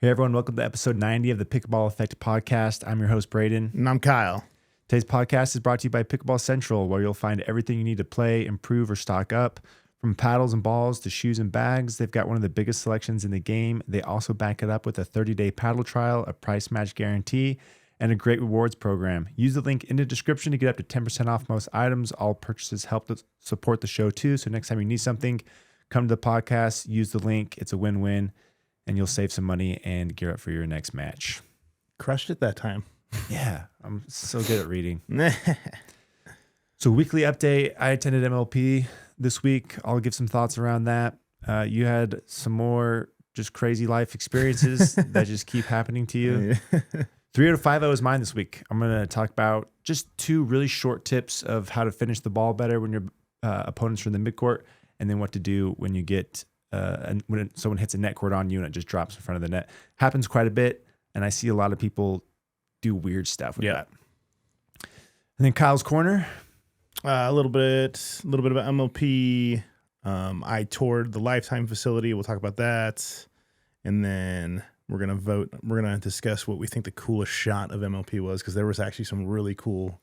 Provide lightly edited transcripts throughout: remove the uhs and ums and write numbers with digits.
Hey everyone, welcome to episode 90 of the Pickleball Effect podcast. I'm your host, Braydon. And I'm Kyle. Today's podcast is brought to you by Pickleball Central, where you'll find everything you need to play, improve, or stock up. From paddles and balls to shoes and bags, they've got one of the biggest selections in the game. They also back it up with a 30-day paddle trial, a price match guarantee, and a great rewards program. Use the link in the description to get up to 10% off most items. All purchases help to support the show too. So next time you need something, come to the podcast, use the link. It's a win-win, and you'll save some money and gear up for your next match. Crushed it that time. Yeah, I'm so good at reading. So weekly update, I attended MLP this week. I'll give some thoughts around that. You had some more just crazy life experiences that just keep happening to you. 3 out of 5 is mine this week. I'm going to talk about just 2 really short tips of how to finish the ball better when your opponents are in the midcourt, and then what to do when you get when someone hits a net cord on you and it just drops in front of the net. Happens quite a bit, and I see a lot of people do weird stuff with that. And then Kyle's Corner. A little bit about MLP. I toured the Lifetime facility. We'll talk about that. And then we're going to vote. We're going to discuss what we think the coolest shot of MLP was, because there was actually some really cool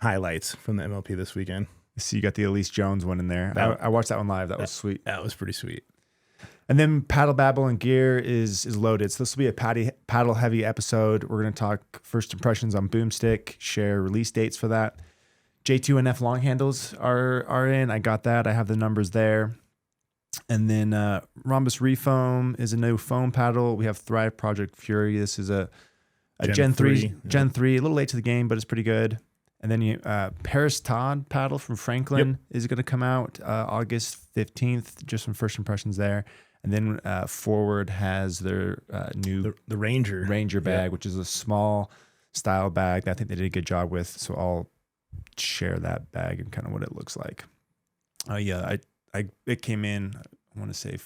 highlights from the MLP this weekend. So you got the Elise Jones one in there. I watched that one live. That was sweet. That was pretty sweet. And then Paddle, Babble, and Gear is loaded. So this will be a paddle heavy episode. We're going to talk first impressions on Boomstik, share release dates for that. J2NF Long handles are in. I got that. I have the numbers there. And then Ronbus Refoam is a new foam paddle. We have Thrive Project Fury. This is a Gen 3. Gen 3, a little late to the game, but it's pretty good. And then Parris Todd paddle from Franklin is going to come out August 15th. Just some first impressions there. And then Forwrd has their new the Ranger bag, which is a small style bag that I think they did a good job with. So I'll share that bag and kind of what it looks like. It came in, I want to say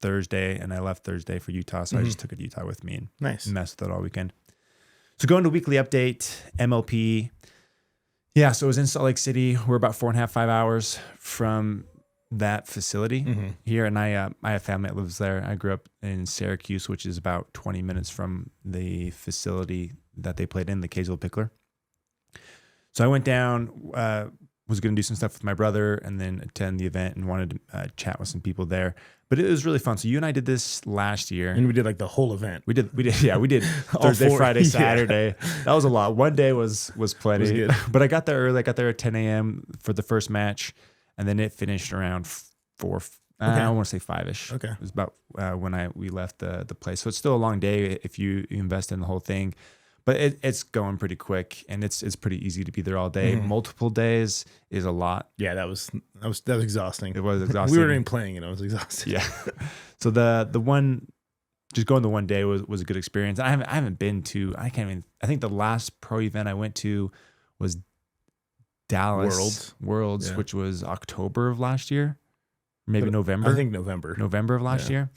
Thursday, and I left Thursday for Utah, so I just took it to Utah with me and messed with it all weekend. So going to weekly update, MLP. Yeah, so it was in Salt Lake City. We're about 4.5, 5 hours from that facility here, and I have family that lives there. I grew up in Syracuse, which is about 20 minutes from the facility that they played in, the Kaysville Pickler. So I went down, was going to do some stuff with my brother and then attend the event, and wanted to chat with some people there. But it was really fun. So you and I did this last year. And we did like the whole event. We did Thursday, Friday, Saturday. That was a lot. One day was plenty. Was but I got there early. I got there at 10 a.m. for the first match, and then it finished around 4. I don't want to say 5-ish. Okay. It was about when we left the place. So it's still a long day if you invest in the whole thing. But it's going pretty quick, and it's pretty easy to be there all day. Multiple days is a lot. Yeah, that was exhausting. It was exhausting. We weren't even playing, and I was exhausted. Yeah. So the one, just going the one day was a good experience. I haven't been to. I think the last pro event I went to was Dallas Worlds, which was October of last year, maybe November. I think November of last year.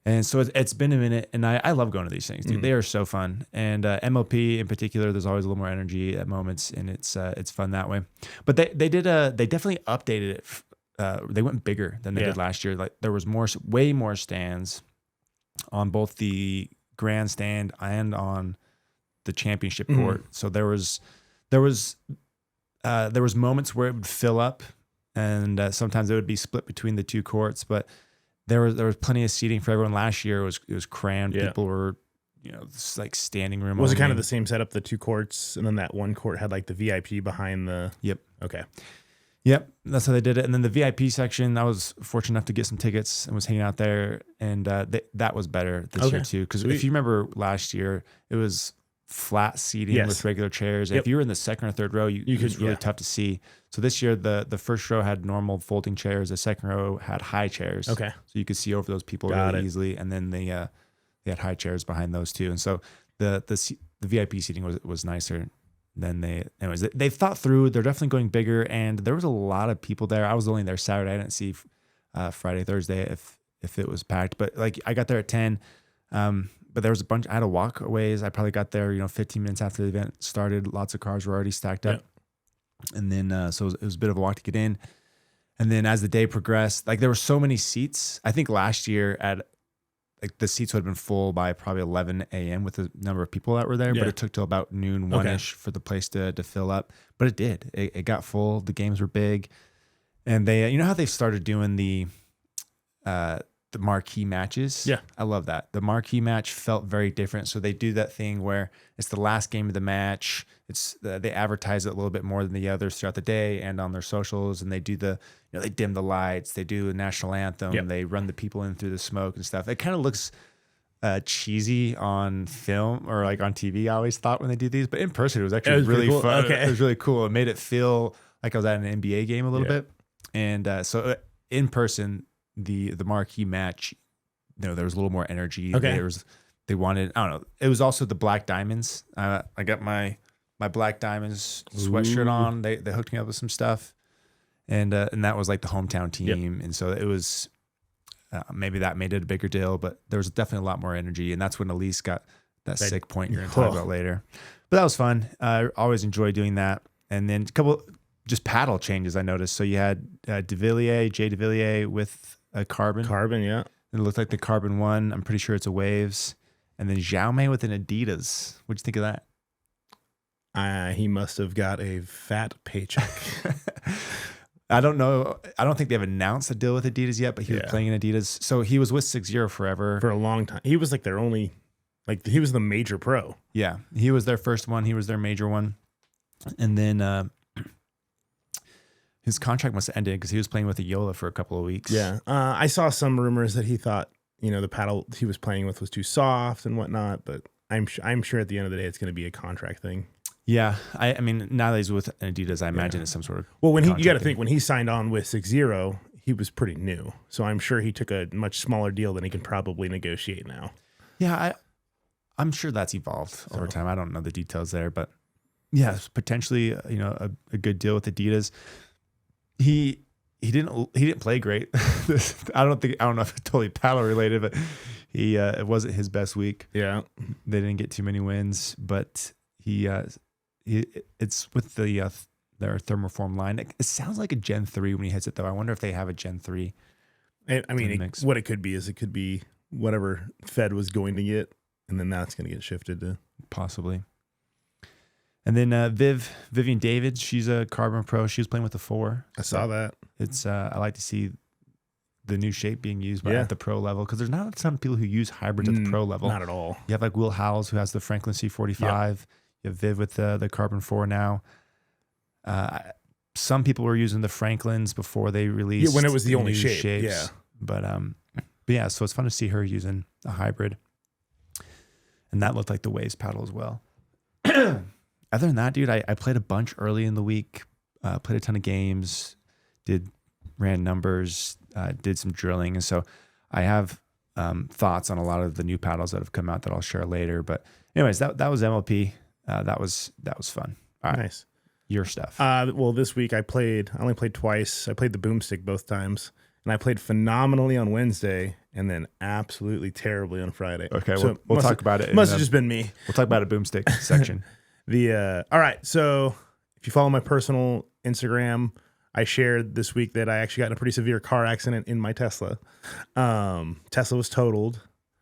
And so it's been a minute, and I love going to these things, dude. They are so fun. And MLP in particular, there's always a little more energy at moments, and it's fun that way. But they definitely updated it. They went bigger than they did last year. Like there was way more stands on both the grandstand and on the championship court. So there was moments where it would fill up, and sometimes it would be split between the 2 courts, but there was plenty of seating for everyone. Last year it was crammed. Yeah. People were, it's like standing room. Was it kind of the same setup, the 2 courts, and then that one court had like the VIP behind the... Yep. Okay. Yep, that's how they did it. And then the VIP section, I was fortunate enough to get some tickets and was hanging out there, and that was better this year too. Because if you remember last year, it was flat seating with regular chairs. If you were in the second or third row, it was really tough to see. So this year, the first row had normal folding chairs. The second row had high chairs. Okay. So you could see over those people really easily. And then they had high chairs behind those too. And so the VIP seating was nicer than they thought through. They're definitely going bigger, and there was a lot of people there. I was only there Saturday. I didn't see Friday, Thursday if it was packed. But like I got there at 10. But there was a bunch. I had to walk a ways. I probably got there, 15 minutes after the event started. Lots of cars were already stacked up. And then, so it was a bit of a walk to get in. And then as the day progressed, like there were so many seats. I think last year at like the seats would have been full by probably 11 a.m. with the number of people that were there, but it took till about noon, 1-ish for the place to fill up. But it did. It got full. The games were big. And they, you know how they've started doing the marquee matches? Yeah. I love that. The marquee match felt very different. So they do that thing where it's the last game of the match. It's they advertise it a little bit more than the others throughout the day and on their socials. And they do they dim the lights. They do the national anthem. Yep. They run the people in through the smoke and stuff. It kind of looks cheesy on film or like on TV. I always thought when they do these, but in person, it was actually really cool. fun. Okay. It was really cool. It made it feel like I was at an NBA game a little bit. And so in person, the marquee match, there was a little more energy. Okay. They wanted, I don't know. It was also the Black Diamonds. I got my Black Diamonds sweatshirt on. They hooked me up with some stuff, and that was like the hometown team. And so it was maybe that made it a bigger deal, but there was definitely a lot more energy, and that's when Elise got that sick point you're going to talk about later. But that was fun. I always enjoy doing that. And then a couple just paddle changes I noticed. So you had Jay DeVilliers with a carbon. Carbon, yeah. It looked like the carbon one. I'm pretty sure it's a Waves. And then Xiaomei with an Adidas. What'd you think of that? He must have got a fat paycheck. I don't know. I don't think they've announced a deal with Adidas yet, but he was playing in Adidas. So he was with 6-0 forever. For a long time. He was like their only, he was the major pro. Yeah. He was their first one. He was their major one. And then his contract must have ended because he was playing with Ayola for a couple of weeks. Yeah. I saw some rumors that he thought, the paddle he was playing with was too soft and whatnot, but I'm sure at the end of the day it's going to be a contract thing. Yeah. I mean, now that he's with Adidas, I imagine it's some sort of Well, you got to think, when he signed on with 6-0, he was pretty new. So I'm sure he took a much smaller deal than he can probably negotiate now. Yeah. I'm sure that's evolved over time. I don't know the details there, but yeah, potentially, a good deal with Adidas. He didn't play great. I don't know if it's totally paddle related, but it wasn't his best week. Yeah. They didn't get too many wins, but it's with their thermoform line. It sounds like a Gen 3 when he hits it though. I wonder if they have a Gen 3. I mean, what it could be is it could be whatever Fed was going to get, and then that's going to get shifted to possibly. And then Vivian Davids, she's a carbon pro. She was playing with the 4. I saw that. It's I like to see the new shape being used at the pro level, because there's not a ton of people who use hybrids at the pro level. Not at all. You have like Will Howells, who has the Franklin C45. Yep. You have Viv with the carbon 4 now. Some people were using the Franklins before they released. Yeah, when it was the only shape. Shapes. Yeah. But yeah, so it's fun to see her using a hybrid. And that looked like the Waves paddle as well. Other than that, dude, I played a bunch early in the week, played a ton of games, ran numbers, did some drilling. And so I have thoughts on a lot of the new paddles that have come out that I'll share later. But anyways, that was MLP. That was fun. All right. Nice. Your stuff. Well, this week I only played twice. I played the Boomstik both times. And I played phenomenally on Wednesday and then absolutely terribly on Friday. Okay, so we'll talk about it. Must have just been me. We'll talk about a Boomstik section. All right, so if you follow my personal Instagram, I shared this week that I actually got in a pretty severe car accident in my Tesla. Tesla was totaled.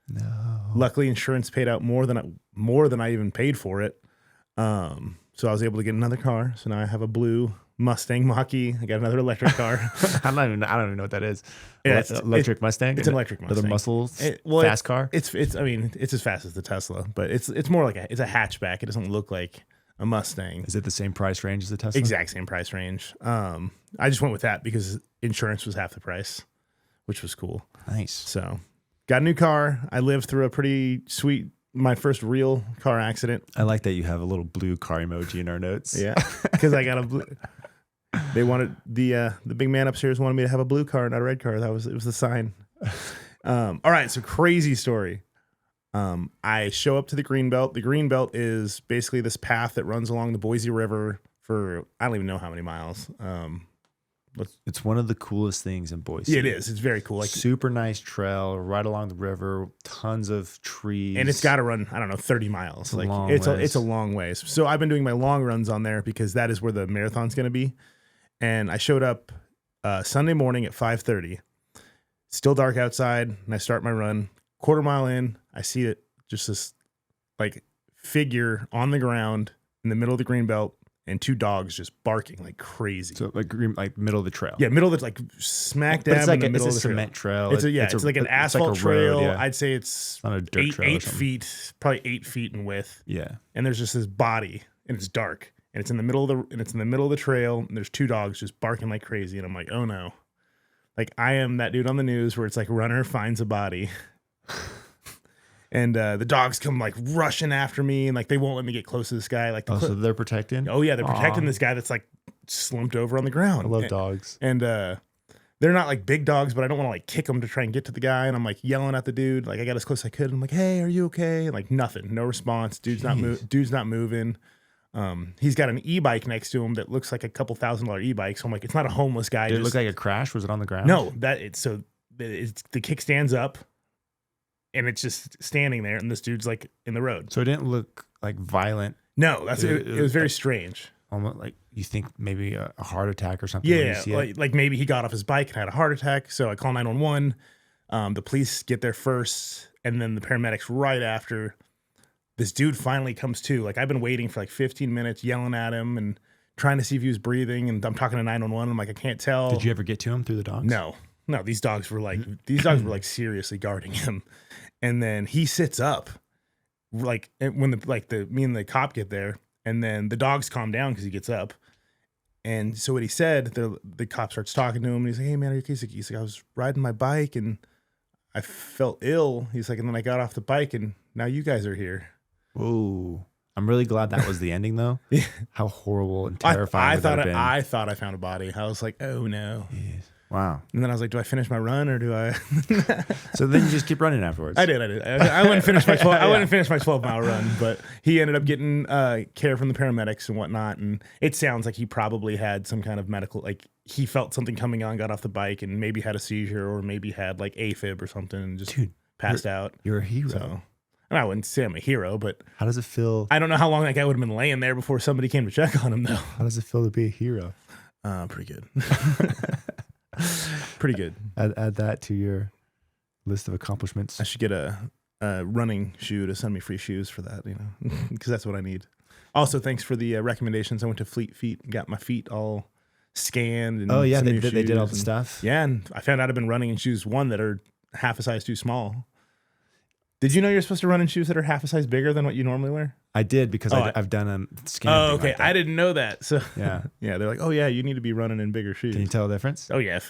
No. Luckily, insurance paid out more than I even paid for it. So I was able to get another car. So now I have a blue Mustang Mach-E. I got another electric car. I don't even know what that is. Yeah, electric Mustang. It's an electric Mustang. The muscles fast car. It's as fast as the Tesla, but it's more like it's a hatchback. It doesn't look like a Mustang. Is it the same price range as the Tesla? Exact same price range. I just went with that because insurance was half the price, which was cool. Nice. So got a new car. I lived through a pretty sweet, my first real car accident. I like that you have a little blue car emoji in our notes. Yeah, because I got a blue. They wanted the big man upstairs wanted me to have a blue car, not a red car. It was the sign. All right, so crazy story. I show up to the Greenbelt. The Greenbelt is basically this path that runs along the Boise River for I don't even know how many miles. It's one of the coolest things in Boise. Yeah, it is. It's very cool. Like super nice trail right along the river, tons of trees, and it's got to run 30 miles. It's a long ways. So I've been doing my long runs on there because that is where the marathon's going to be. And I showed up Sunday morning at 5:30. Still dark outside, and I start my run. quarter mile in, I see it, just this like figure on the ground in the middle of the green belt, and 2 dogs just barking like crazy. So like middle of the trail. Yeah, middle of the, like smack dab But it's like in the middle of the cement trail. It's like an asphalt like a road, trail. yeah. I'd say it's not a dirt trail. 8 feet, probably 8 feet in width. Yeah. And there's just this body, and it's dark, and it's in the middle of the trail, and there's 2 dogs just barking like crazy, and I'm like, oh no. Like, I am that dude on the news where it's like runner finds a body. And the dogs come like rushing after me, and like they won't let me get close to this guy. Like, so they're protecting? Oh yeah, they're protecting this guy that's like slumped over on the ground. I love dogs. And they're not like big dogs, but I don't want to like kick them to try and get to the guy. And I'm like yelling at the dude. Like, I got as close as I could. I'm like, hey, are you okay? And like nothing, no response. Dude's not moving. He's got an e-bike next to him that looks like a couple $1,000 e-bike. So I'm like, it's not a homeless guy. Did it look like a crash? Was it on the ground? No, the kick stands up. And it's just standing there, and this dude's like in the road. So it didn't look like violent. No, it was very strange. Almost like you think maybe a heart attack or something. Yeah, like maybe he got off his bike and had a heart attack. So I call 911. The police get there first, and then the paramedics right after. This dude finally comes to. Like, I've been waiting for like 15 minutes, yelling at him and trying to see if he was breathing. And I'm talking to 911. I'm like, I can't tell. Did you ever get to him through the dogs? No, these dogs were like seriously guarding him. And then he sits up, like when me and the cop get there, and then the dogs calm down because he gets up. And so what he said, the cop starts talking to him, and he's like, "Hey man, are you okay?" He's like, "I was riding my bike and I felt ill." He's like, "And then I got off the bike, and now you guys are here." Whoa! I'm really glad that was the ending, though. Yeah. How horrible and terrifying would that have been. I thought I found a body. I was like, "Oh no." Yes. Wow. And then I was like, do I finish my run or do I? So then you just keep running afterwards. I did. I wouldn't finish my 12. I wouldn't finish my 12-mile run, but he ended up getting care from the paramedics and whatnot. And it sounds like he probably had some kind of medical, like he felt something coming on, got off the bike, and maybe had a seizure or maybe had like AFib or something and just passed out. You're a hero. So, and I wouldn't say I'm a hero, but how does it feel? I don't know how long that guy would have been laying there before somebody came to check on him, though. How does it feel to be a hero? Pretty good. Pretty good. Add that to your list of accomplishments. I should get a running shoe to send me free shoes for that, because that's what I need. Also, thanks for the recommendations. I went to Fleet Feet and got my feet all scanned. And they did all the stuff. Yeah, and I found out I've been running in shoes, that are half a size too small. Did you know you're supposed to run in shoes that are half a size bigger than what you normally wear? I did because I've done a scan. Oh, okay. Like I didn't know that. So yeah. They're like, oh yeah, you need to be running in bigger shoes. Can you tell the difference? Oh yeah.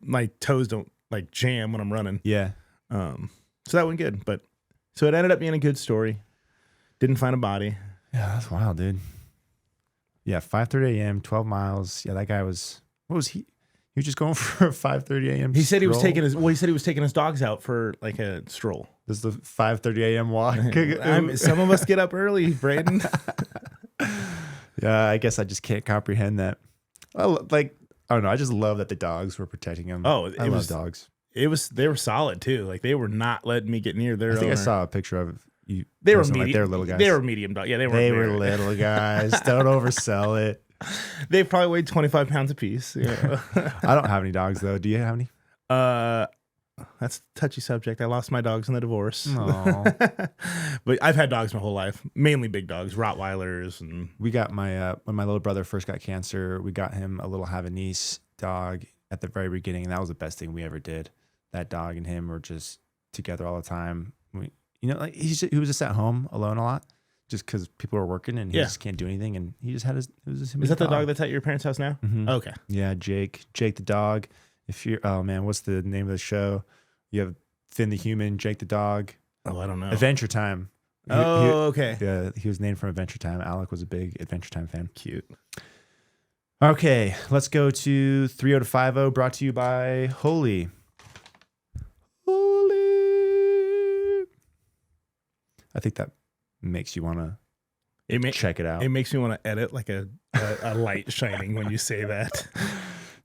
My toes don't like jam when I'm running. Yeah. So that went good, but so it ended up being a good story. Didn't find a body. Yeah, that's wild, dude. Yeah, 5:30 a.m., 12 miles. Yeah, that guy was. What was he? He was just going for a 5:30 a.m. He said he was taking his dogs out for like a stroll. This is the 5:30 a.m. walk. Some of us get up early, Braydon. Yeah, I guess I just can't comprehend that. Well, like, I don't know. I just love that the dogs were protecting him. Oh, I love dogs. They were solid too. Like they were not letting me get near their owner. I think I saw a picture of you. They were medium. Like they're little guys. They were medium dogs. Yeah, they were little guys. Don't oversell it. They probably weighed 25 pounds apiece. Yeah. I don't have any dogs though. Do you have any? That's a touchy subject. I lost my dogs in the divorce. Aww. But I've had dogs my whole life, mainly big dogs, Rottweilers. And we got when my little brother first got cancer, we got him a little Havanese dog at the very beginning, and that was the best thing we ever did. That dog and him were just together all the time. He was just at home alone a lot, just because people were working and he just can't do anything, and he just had his. Is that the dog that's at your parents' house now? Mm-hmm. Okay. Yeah, Jake the dog. If you're, oh man, what's the name of the show? You have Finn the human, Jake the dog. Oh, I don't know. Adventure Time. Okay. Yeah, he was named from Adventure Time. Alec was a big Adventure Time fan. Cute. Okay, let's go to 3-0 to 5-0, brought to you by Holy. I think that makes you want to check it out. It makes me want to edit like a light shining when you say that.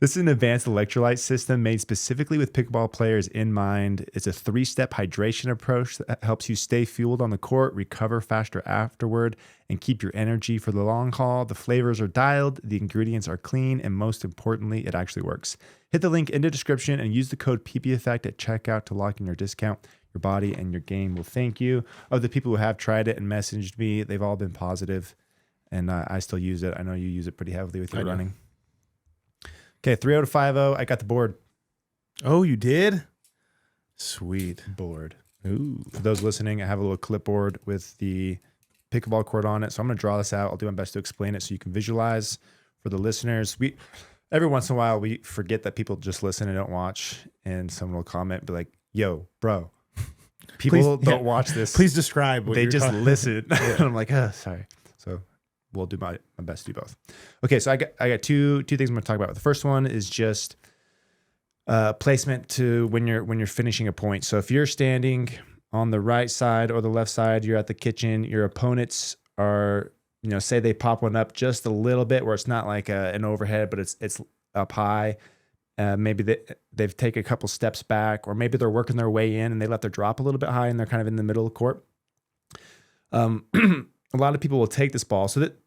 This is an advanced electrolyte system made specifically with pickleball players in mind. It's a 3-step hydration approach that helps you stay fueled on the court, recover faster afterward, and keep your energy for the long haul. The flavors are dialed, the ingredients are clean, and most importantly, it actually works. Hit the link in the description and use the code PPEffect at checkout to lock in your discount. Your body and your game will thank you. Of the people who have tried it and messaged me, they've all been positive, and I still use it. I know you use it pretty heavily with your running. Okay, 3-0 to 5-0. I got the board. Oh, you did? Sweet. Board. Ooh. For those listening, I have a little clipboard with the pickleball court on it. So I'm going to draw this out. I'll do my best to explain it so you can visualize. For the listeners, every once in a while, we forget that people just listen and don't watch. And someone will comment, be like, yo, bro, people don't watch this. Please describe what they just listen. Yeah. And I'm like, oh, sorry. So we'll do my best to do both. Okay, so I got two things I'm going to talk about. The first one is just placement to when you're finishing a point. So if you're standing on the right side or the left side, you're at the kitchen, your opponents are, say they pop one up just a little bit where it's not like an overhead, but it's up high. Maybe they've taken a couple steps back, or maybe they're working their way in and they let their drop a little bit high and they're kind of in the middle of the court. A lot of people will take this ball. So that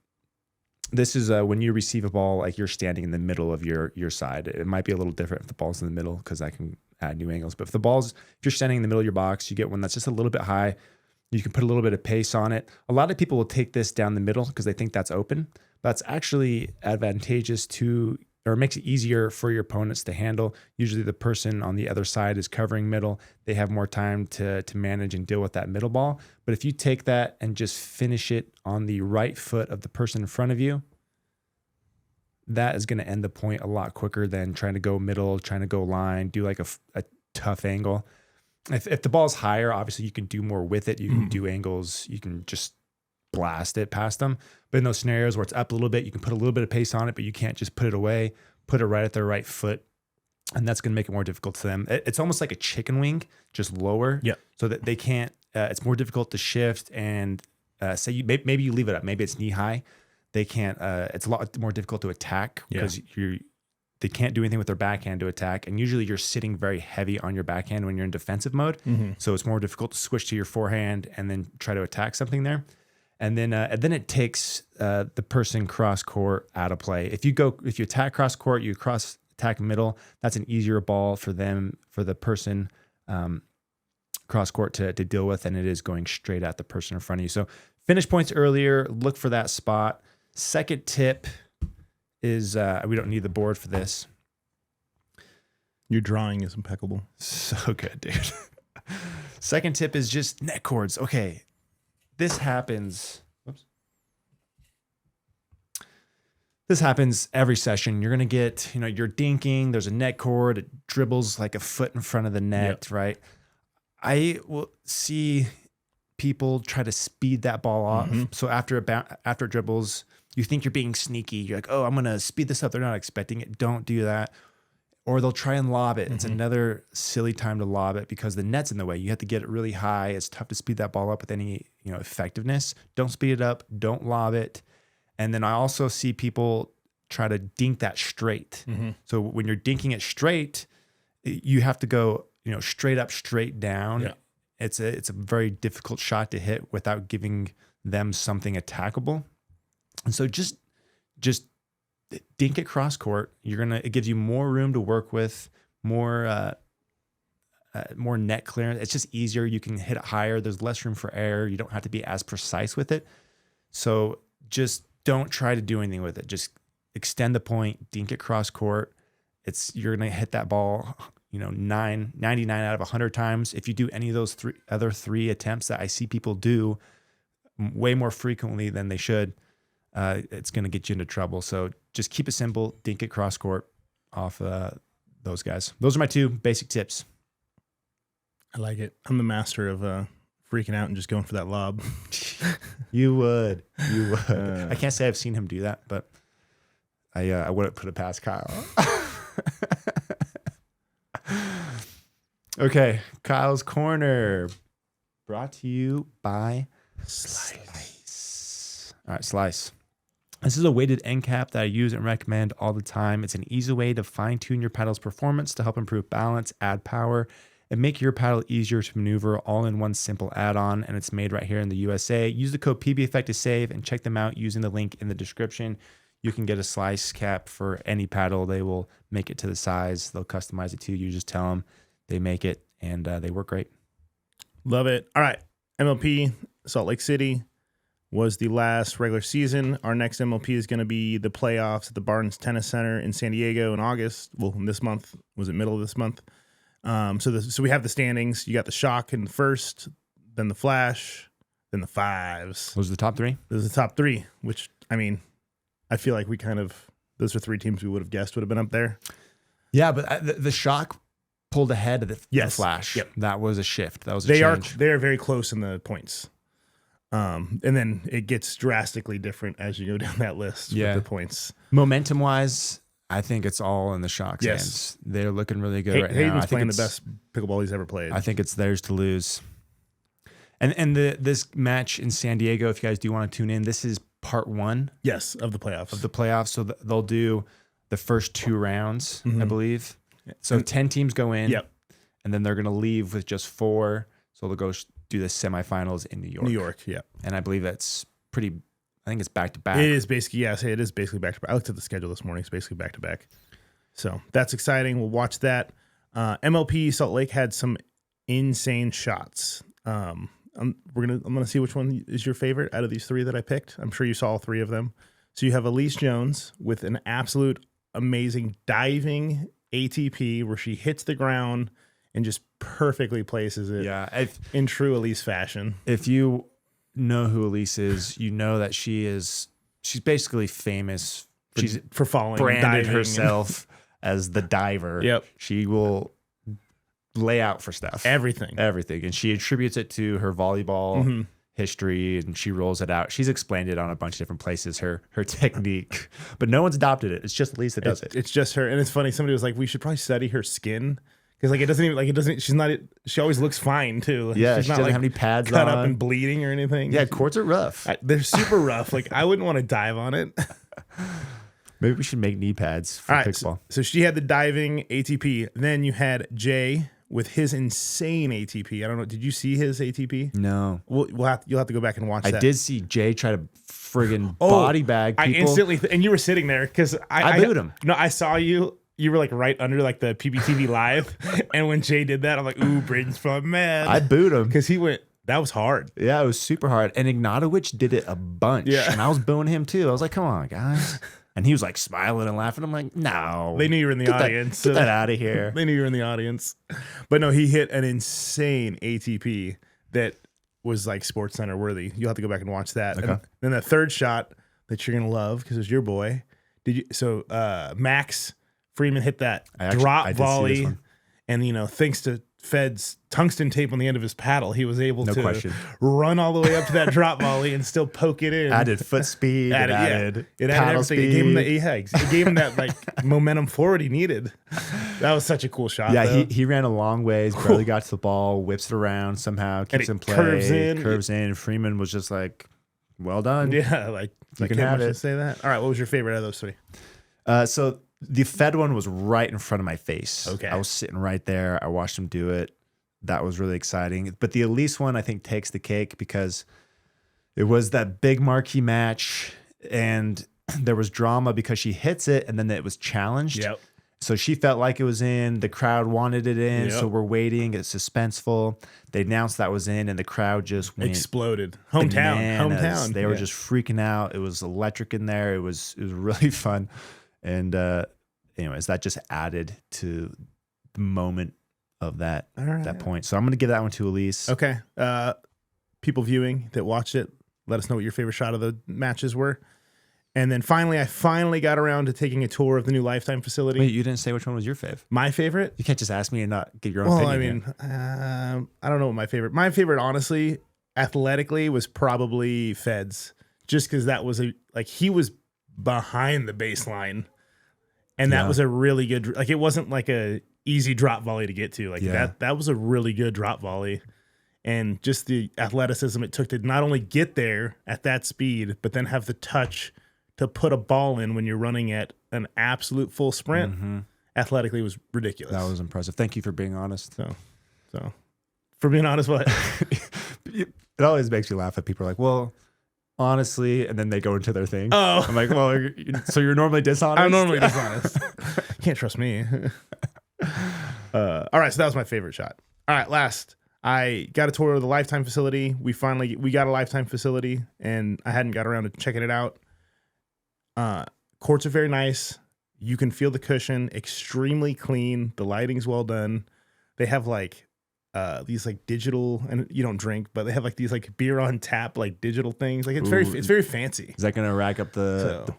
this is when you receive a ball, like you're standing in the middle of your side. It might be a little different if the ball's in the middle because I can add new angles. But if you're standing in the middle of your box, you get one that's just a little bit high. You can put a little bit of pace on it. A lot of people will take this down the middle because they think that's open. That's actually advantageous or makes it easier for your opponents to handle. Usually the person on the other side is covering middle. They have more time to manage and deal with that middle ball. But if you take that and just finish it on the right foot of the person in front of you, that is going to end the point a lot quicker than trying to go middle, trying to go line, do like a tough angle. If the ball's higher, obviously you can do more with it. You can do angles. You can just blast it past them. But in those scenarios where it's up a little bit, you can put a little bit of pace on it, but you can't just put it away, put it right at their right foot. And that's going to make it more difficult to them. It's almost like a chicken wing, just lower. Yeah. So that they can't, it's more difficult to shift and say maybe you leave it up. Maybe it's knee high. They can't, it's a lot more difficult to attack because they can't do anything with their backhand to attack. And usually you're sitting very heavy on your backhand when you're in defensive mode. Mm-hmm. So it's more difficult to switch to your forehand and then try to attack something there. And then it takes the person cross court out of play. If you attack cross court, you cross attack middle. That's an easier ball for the person cross court to deal with than it is going straight at the person in front of you. So finish points earlier. Look for that spot. Second tip is we don't need the board for this. Your drawing is impeccable. So good, dude. Second tip is just net cords. Okay. This happens. Whoops. This happens every session. You're going to get, you're dinking. There's a net cord. It dribbles like a foot in front of the net, right? I will see people try to speed that ball off. Mm-hmm. So after it dribbles, you think you're being sneaky. You're like, oh, I'm going to speed this up. They're not expecting it. Don't do that. Or they'll try and lob it. Mm-hmm. It's another silly time to lob it because the net's in the way. You have to get it really high. It's tough to speed that ball up with any effectiveness. Don't speed it up. Don't lob it. And then I also see people try to dink that straight. Mm-hmm. So when you're dinking it straight, you have to go straight up, straight down. Yeah. It's a very difficult shot to hit without giving them something attackable. And so just dink it cross court. It gives you more room to work with, more net clearance. It's just easier. You can hit it higher. There's less room for error. You don't have to be as precise with it. So just don't try to do anything with it. Just extend the point, dink it cross court. You're going to hit that ball, 99 out of 100 times. If you do any of those other three attempts that I see people do way more frequently than they should, it's going to get you into trouble. So just keep it simple, dink it cross court off those guys. Those are my two basic tips. I like it. I'm the master of freaking out and just going for that lob. You would. I can't say I've seen him do that, but I wouldn't put it past Kyle. Okay, Kyle's Corner, brought to you by Slice. All right, Slice. This is a weighted end cap that I use and recommend all the time. It's an easy way to fine-tune your paddle's performance to help improve balance, add power, and make your paddle easier to maneuver all in one simple add-on, and it's made right here in the USA. Use the code PBEffect to save and check them out using the link in the description. You can get a Slice cap for any paddle. They will make it to the size. They'll customize it to you. You just tell them, they make it, and they work great. Love it. All right. MLP Salt Lake City was the last regular season. Our next MLP is going to be the playoffs at the Barnes Tennis Center in San Diego in August. Well, in this month. Was it middle of this month? So we have the standings. You got the Shock in the first, then the Flash, then the Fives. Those are the top three? Those are the top three, which, I mean, I feel like those are three teams we would have guessed would have been up there. Yeah, but the Shock pulled ahead of the Flash. Yep. That was a shift. That was a change. They are very close in the points. And then it gets drastically different as you go down that list with the points. Momentum-wise, I think it's all in the Shock's hands. They're looking really good right now. Hayden's playing the best pickleball he's ever played. I think it's theirs to lose. And this match in San Diego, if you guys do want to tune in, this is part one. Yes, of the playoffs. So they'll do the first 2 rounds, I believe. So 10 teams go in. Yep. And then they're going to leave with just 4. So they'll go do the semifinals in New York. Yeah. And I believe that's I think it's back to back. It is basically, it is basically back to back. I looked at the schedule this morning. It's basically back to back. So that's exciting. We'll watch that. MLP Salt Lake had some insane shots. I'm gonna see which one is your favorite out of these 3 that I picked. I'm sure you saw all 3 of them. So you have Elise Jones with an absolute amazing diving ATP where she hits the ground and just perfectly places it. Yeah, in true Elise fashion. If you know who Elise is, you know that she's basically famous. She's for falling, branded herself as the diver. Yep. She will lay out for stuff. Everything. And she attributes it to her volleyball history, and she rolls it out. She's explained it on a bunch of different places, her technique, but no one's adopted it. It's just Elise that does it. It's just her. And it's funny. Somebody was like, we should probably study her skin. Because she always looks fine too. Yeah, she's she not doesn't like have any pads cut on. up and bleeding or anything. Yeah, courts are rough. They're super rough. Like I wouldn't want to dive on it. Maybe we should make knee pads for pickleball. So she had the diving ATP. Then you had Jay with his insane ATP. I don't know. Did you see his ATP? No. You'll have to go back and watch that. I did see Jay try to friggin' body bag people. I instantly and you were sitting there because I booed him. No, I saw you. You were like right under like the PBTV live, and when Jay did that, I'm like, "Ooh, Braydon's probably mad." I booed him because he went. That was hard. Yeah, it was super hard. And Ignatowicz did it a bunch. Yeah, and I was booing him too. I was like, "Come on, guys!" And he was like smiling and laughing. I'm like, "No." They knew you were in the audience. Get that out of here. They knew you were in the audience. But no, he hit an insane ATP that was like Sports Center worthy. You'll have to go back and watch that. Okay. And then the third shot that you're gonna love because it's your boy. Max Freeman hit that drop volley, and thanks to Fed's tungsten tape on the end of his paddle, he was able to run all the way up to that drop volley and still poke it in. Added foot speed, it added everything. speed. It gave him that like momentum forward he needed. That was such a cool shot. Yeah, he ran a long ways, barely got to the ball, whips it around somehow, keeps in play, curves in. And Freeman was just like, "Well done." Yeah, like you can have it. Say that. All right, what was your favorite out of those 3? So the Fed one was right in front of my face. Okay. I was sitting right there. I watched him do it. That was really exciting. But the Elise one, I think, takes the cake because it was that big marquee match and there was drama because she hits it and then it was challenged. Yep. So she felt like it was in. The crowd wanted it in. Yep. So we're waiting. It's suspenseful. They announced that was in and the crowd just went exploded. Hometown. They were just freaking out. It was electric in there. It was really fun. And anyways, that just added to the moment of that point. So I'm going to give that one to Elise. Okay. People viewing that watched it, let us know what your favorite shot of the matches were. And then finally, I got around to taking a tour of the new Lifetime facility. Wait, you didn't say which one was your fave? My favorite? You can't just ask me and not get your own opinion. I don't know what my favorite. My favorite, honestly, athletically, was probably Fed's. Just because that was he was behind the baseline. And that was a really good, it wasn't like a easy drop volley to get to. That was a really good drop volley. And just the athleticism it took to not only get there at that speed, but then have the touch to put a ball in when you're running at an absolute full sprint. Mm-hmm. Athletically was ridiculous. That was impressive. Thank you for being honest. So for being honest, what? It always makes me laugh at people like, well, honestly, and then they go into their thing. Oh. I'm like, well, so you're normally dishonest? I'm normally dishonest. Can't trust me. All right, so that was my favorite shot. All right, last. I got a tour of the Lifetime facility. We got a Lifetime facility, and I hadn't got around to checking it out. Courts are very nice. You can feel the cushion, extremely clean. The lighting's well done. They have like these like digital, and you don't drink, but they have like these like beer on tap like digital things. Like it's very fancy. Is that gonna rack up the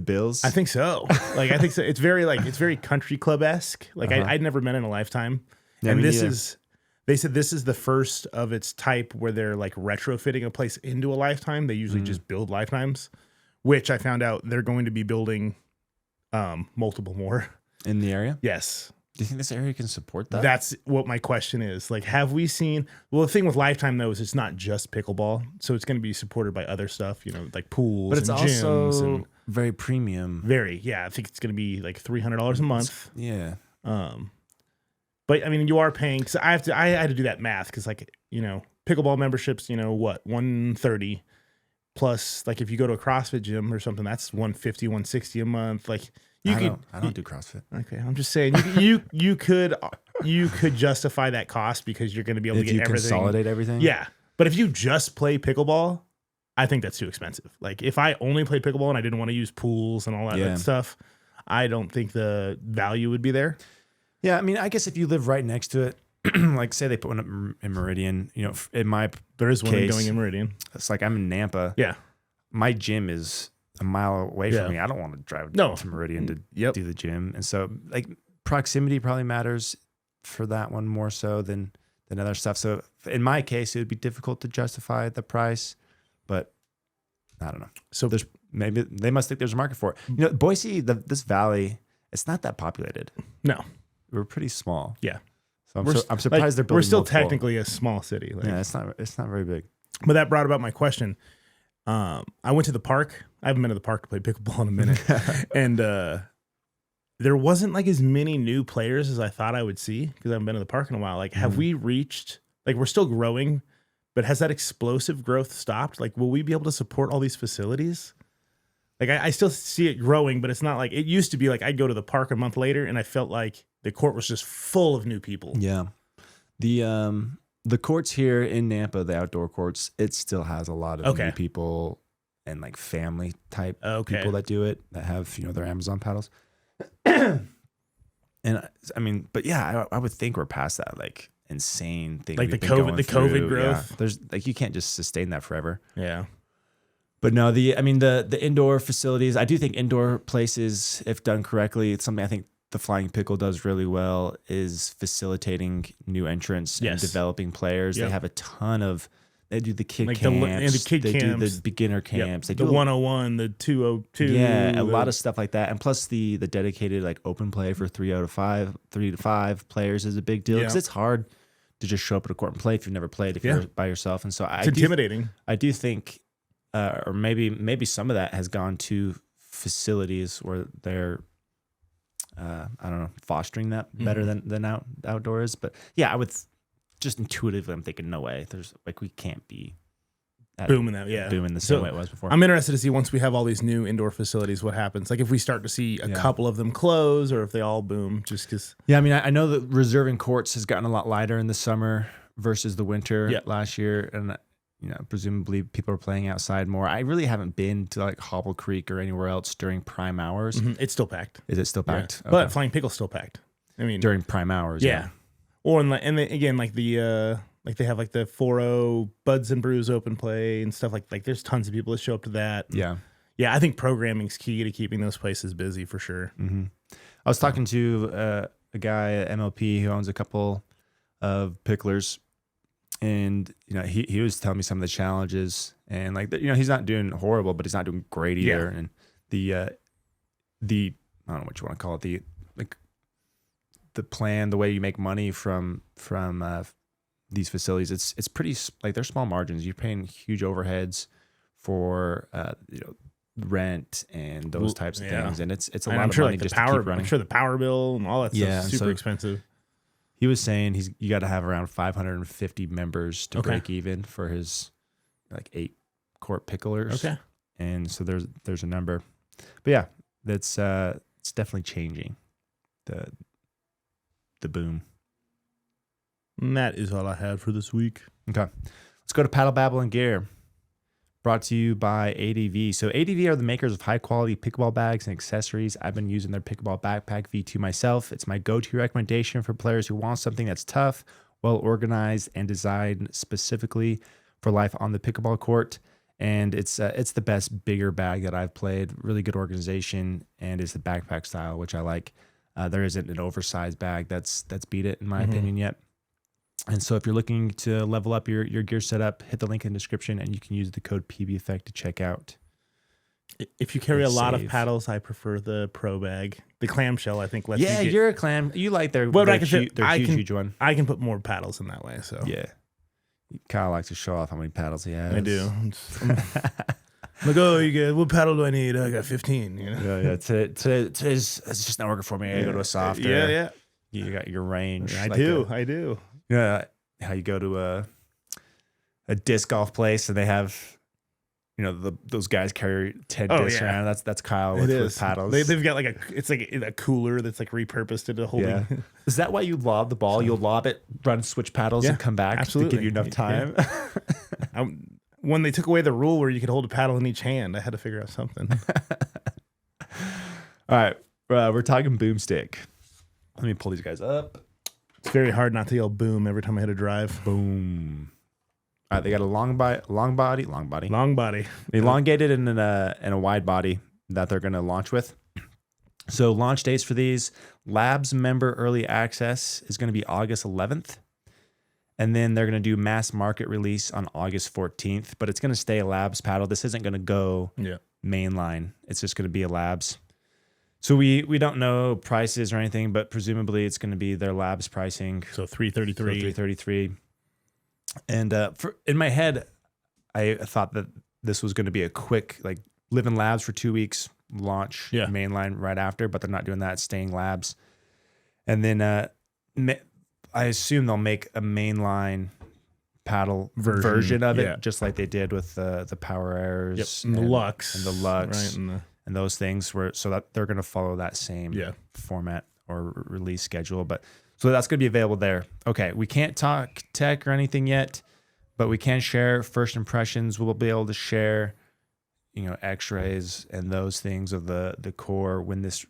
bills? I think so. Like I think so. It's very country club-esque. Like I'd never been in a Lifetime, and they said this is the first of its type where they're like retrofitting a place into a Lifetime. They usually just build Lifetimes, which I found out they're going to be building multiple more in the area. Yes. Do you think this area can support that? That's what my question is. Like, have we seen? Well, the thing with Lifetime though is it's not just pickleball, so it's going to be supported by other stuff. You know, like pools. But it's and gyms also and very premium. I think it's going to be like $300 a month. Yeah. But I mean, you are paying. Cause I had to do that math because, like, you know, pickleball memberships. You know what, $130 plus. Like, if you go to a CrossFit gym or something, that's $150, $160 a month. Like. I don't do CrossFit. Okay, I'm just saying you could justify that cost because you're going to be able to get everything. Consolidate everything. Yeah, but if you just play pickleball, I think that's too expensive. Like if I only played pickleball and I didn't want to use pools and all that stuff, I don't think the value would be there. Yeah, I mean, I guess if you live right next to it, like say they put one up in Meridian, you know, in my there is one going in Meridian. It's like I'm in Nampa. Yeah, my gym is a mile away from me. I don't want to drive to Meridian to do the gym. And so like proximity probably matters for that one more so than other stuff. So in my case, it would be difficult to justify the price, but I don't know. So maybe they must think there's a market for it. You know, Boise, this valley, it's not that populated. No. We're pretty small. Yeah. So I'm surprised they're building We're still multiple. Technically a small city. Like, yeah, it's not very big. But that brought about my question. I went to the park. I haven't been to the park to play pickleball in a minute. And there wasn't like as many new players as I thought I would see because I haven't been to the park in a while. Like, have we reached, like, we're still growing, but has that explosive growth stopped? Like, will we be able to support all these facilities? Like, I still see it growing, but it's not like, it used to be like I'd go to the park a month later and I felt like the court was just full of new people. Yeah. The courts here in Nampa, the outdoor courts, it still has a lot of new people and like family type people that do it, that have, you know, their Amazon paddles. And I mean, but yeah, I would think we're past that like insane thing. Like the COVID growth. Yeah. There's like, you can't just sustain that forever. Yeah. But no, the indoor facilities, I do think indoor places, if done correctly, it's something I think the Flying Pickle does really well, is facilitating new entrants and developing players. Yep. They have a ton of, they do the kid camps, do the beginner camps. Yep. They do the 101, the 202. Yeah, a lot of stuff like that. And plus the dedicated like open play for 3 to 5 players is a big deal because it's hard to just show up at a court and play if you've never played, if you're by yourself. And so it's intimidating. I do think, or maybe some of that has gone to facilities where they're, I don't know, fostering that better than outdoors. But yeah, I would just intuitively, I'm thinking, no way. There's like, we can't be booming the same way it was before. I'm interested to see once we have all these new indoor facilities, what happens. Like if we start to see a couple of them close or if they all boom, just because. Yeah, I mean, I know that reserving courts has gotten a lot lighter in the summer versus the winter last year. And you know, presumably people are playing outside more. I really haven't been to like Hobble Creek or anywhere else during prime hours. Mm-hmm. It's still packed. Is it still packed? Yeah. But Flying Pickle's still packed. I mean, during prime hours. Yeah. Or again, like the like they have like the 4-0 Buds and Brews open play and stuff like there's tons of people that show up to that. Yeah. Yeah, I think programming's key to keeping those places busy for sure. Mm-hmm. I was talking to a guy at MLP who owns a couple of picklers. And you know, he was telling me some of the challenges, and like, you know, he's not doing horrible, but he's not doing great either. And the I don't know what you want to call it, the plan, the way you make money from these facilities, it's pretty like they're small margins. You're paying huge overheads for you know, rent and those types of things, and it's a lot of money just to keep running. I'm sure the power bill and all that stuff is super expensive. He was saying you got to have around 550 members to break even for his like 8 court picklers. Okay. And so there's a number. But yeah, that's it's definitely changing the boom. And that is all I had for this week. Okay. Let's go to Paddle, Babble, and Gear. Brought to you by ADV. So ADV are the makers of high-quality pickleball bags and accessories. I've been using their pickleball backpack V2 myself. It's my go-to recommendation for players who want something that's tough, well-organized, and designed specifically for life on the pickleball court. And it's the best bigger bag that I've played. Really good organization, and it's the backpack style, which I like. There isn't an oversized bag that's beat it in my opinion yet. And so if you're looking to level up your gear setup, hit the link in the description, and you can use the code PBEffect to check out. If you carry a lot of paddles, I prefer the Pro bag. The clamshell, I think, lets you get... you're a clam. You like their huge one. I can put more paddles in that way. So yeah. Kyle likes to show off how many paddles he has. I do. I'm like, oh, you get, what paddle do I need? I got 15. You know? Yeah. Today's it's just not working for me. I go to a softer. Yeah. You got your range. I do. Yeah, how you go to a disc golf place and they have, those guys carry 10 discs around. That's Kyle with paddles. They've got it's like a cooler that's like repurposed into holding. Yeah. Is that why you lob the ball? You'll lob it, run, switch paddles, and come back to give you enough time. Yeah. When they took away the rule where you could hold a paddle in each hand, I had to figure out something. All right, we're talking Boomstik. Let me pull these guys up. It's very hard not to yell boom every time I hit a drive. Boom. All right, they got a long body. Elongated and a wide body that they're going to launch with. So launch dates for these, Labs member early access is going to be August 11th. And then they're going to do mass market release on August 14th. But it's going to stay a Labs paddle. This isn't going to go mainline. It's just going to be a Labs. So we don't know prices or anything, but presumably it's going to be their Labs pricing. So $333. And in my head, I thought that this was going to be a quick, live in Labs for 2 weeks, launch mainline right after, but they're not doing that. It's staying Labs. And then I assume they'll make a mainline paddle version of it, just like they did with the Power Airs and the Lux. Right, and those things so that they're going to follow that same format or release schedule. But so that's going to be available there. Okay. We can't talk tech or anything yet, but we can share first impressions. We'll be able to share, x-rays and those things of the core when this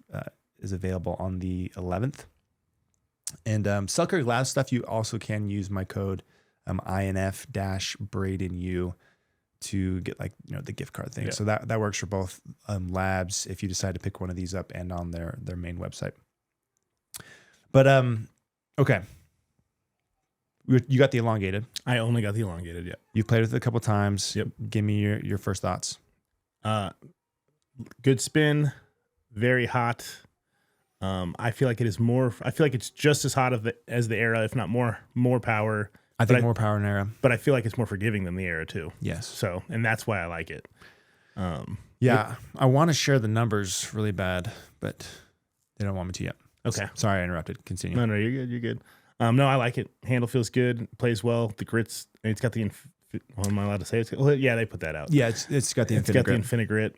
is available on the 11th. And Selkirk Labs stuff, you also can use my code INF-BraydonU to get the gift card thing. So that works for both labs if you decide to pick one of these up and on their main website. But okay. You got the elongated. I only got the elongated, yeah. You've played with it a couple times. Yep. Give me your first thoughts. Good spin, very hot. I feel like it's just as hot as the Era, if not more power. I think more power in Era. But I feel like it's more forgiving than the Era too. Yes. So, and that's why I like it. I want to share the numbers really bad, but they don't want me to yet. Okay. Sorry I interrupted. Continue. No, you're good. No, I like it. Handle feels good. Plays well. The grits, it's got the, am I allowed to say it? Well, yeah, they put that out. Yeah, it's got the Infinigrit.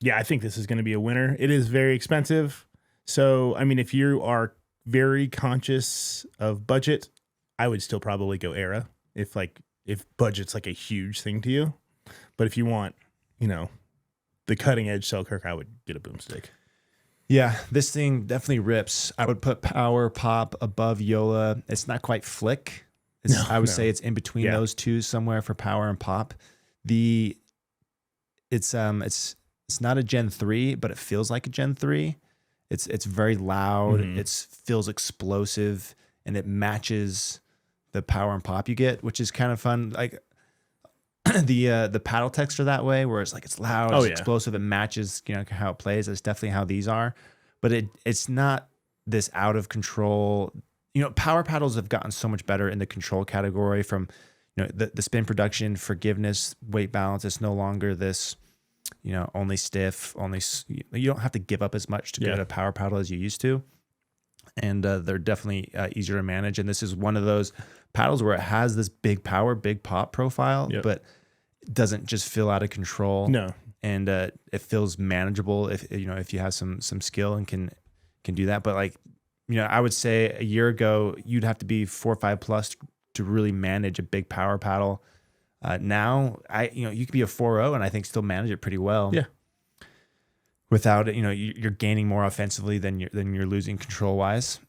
Yeah, I think this is going to be a winner. It is very expensive. So, I mean, if you are very conscious of budget, I would still probably go Era if budget's a huge thing to you. But if you want, the cutting edge Selkirk, I would get a Boomstik. Yeah, this thing definitely rips. I would put power pop above Yola. It's not quite flick. I would say it's in between those two somewhere for power and pop. It's not a Gen 3, but it feels like a Gen 3. It's very loud. Mm-hmm. It feels explosive, and it matches the power and pop you get, which is kind of fun. Like the paddle texts are that way, where it's it's loud, it's explosive, it matches how it plays. That's definitely how these are, but it's not this out of control. Power paddles have gotten so much better in the control category from the spin production, forgiveness, weight balance. It's no longer this only stiff, you don't have to give up as much to get a power paddle as you used to. And they're definitely easier to manage. And this is one of those paddles where it has this big power, big pop profile, but it doesn't just feel out of control. No. And it feels manageable if you have some skill and can do that. But I would say a year ago, you'd have to be 4.5 plus to really manage a big power paddle. Now, you could be a 4.0 and I think still manage it pretty well. Yeah. Without it, you're gaining more offensively than you're losing control wise.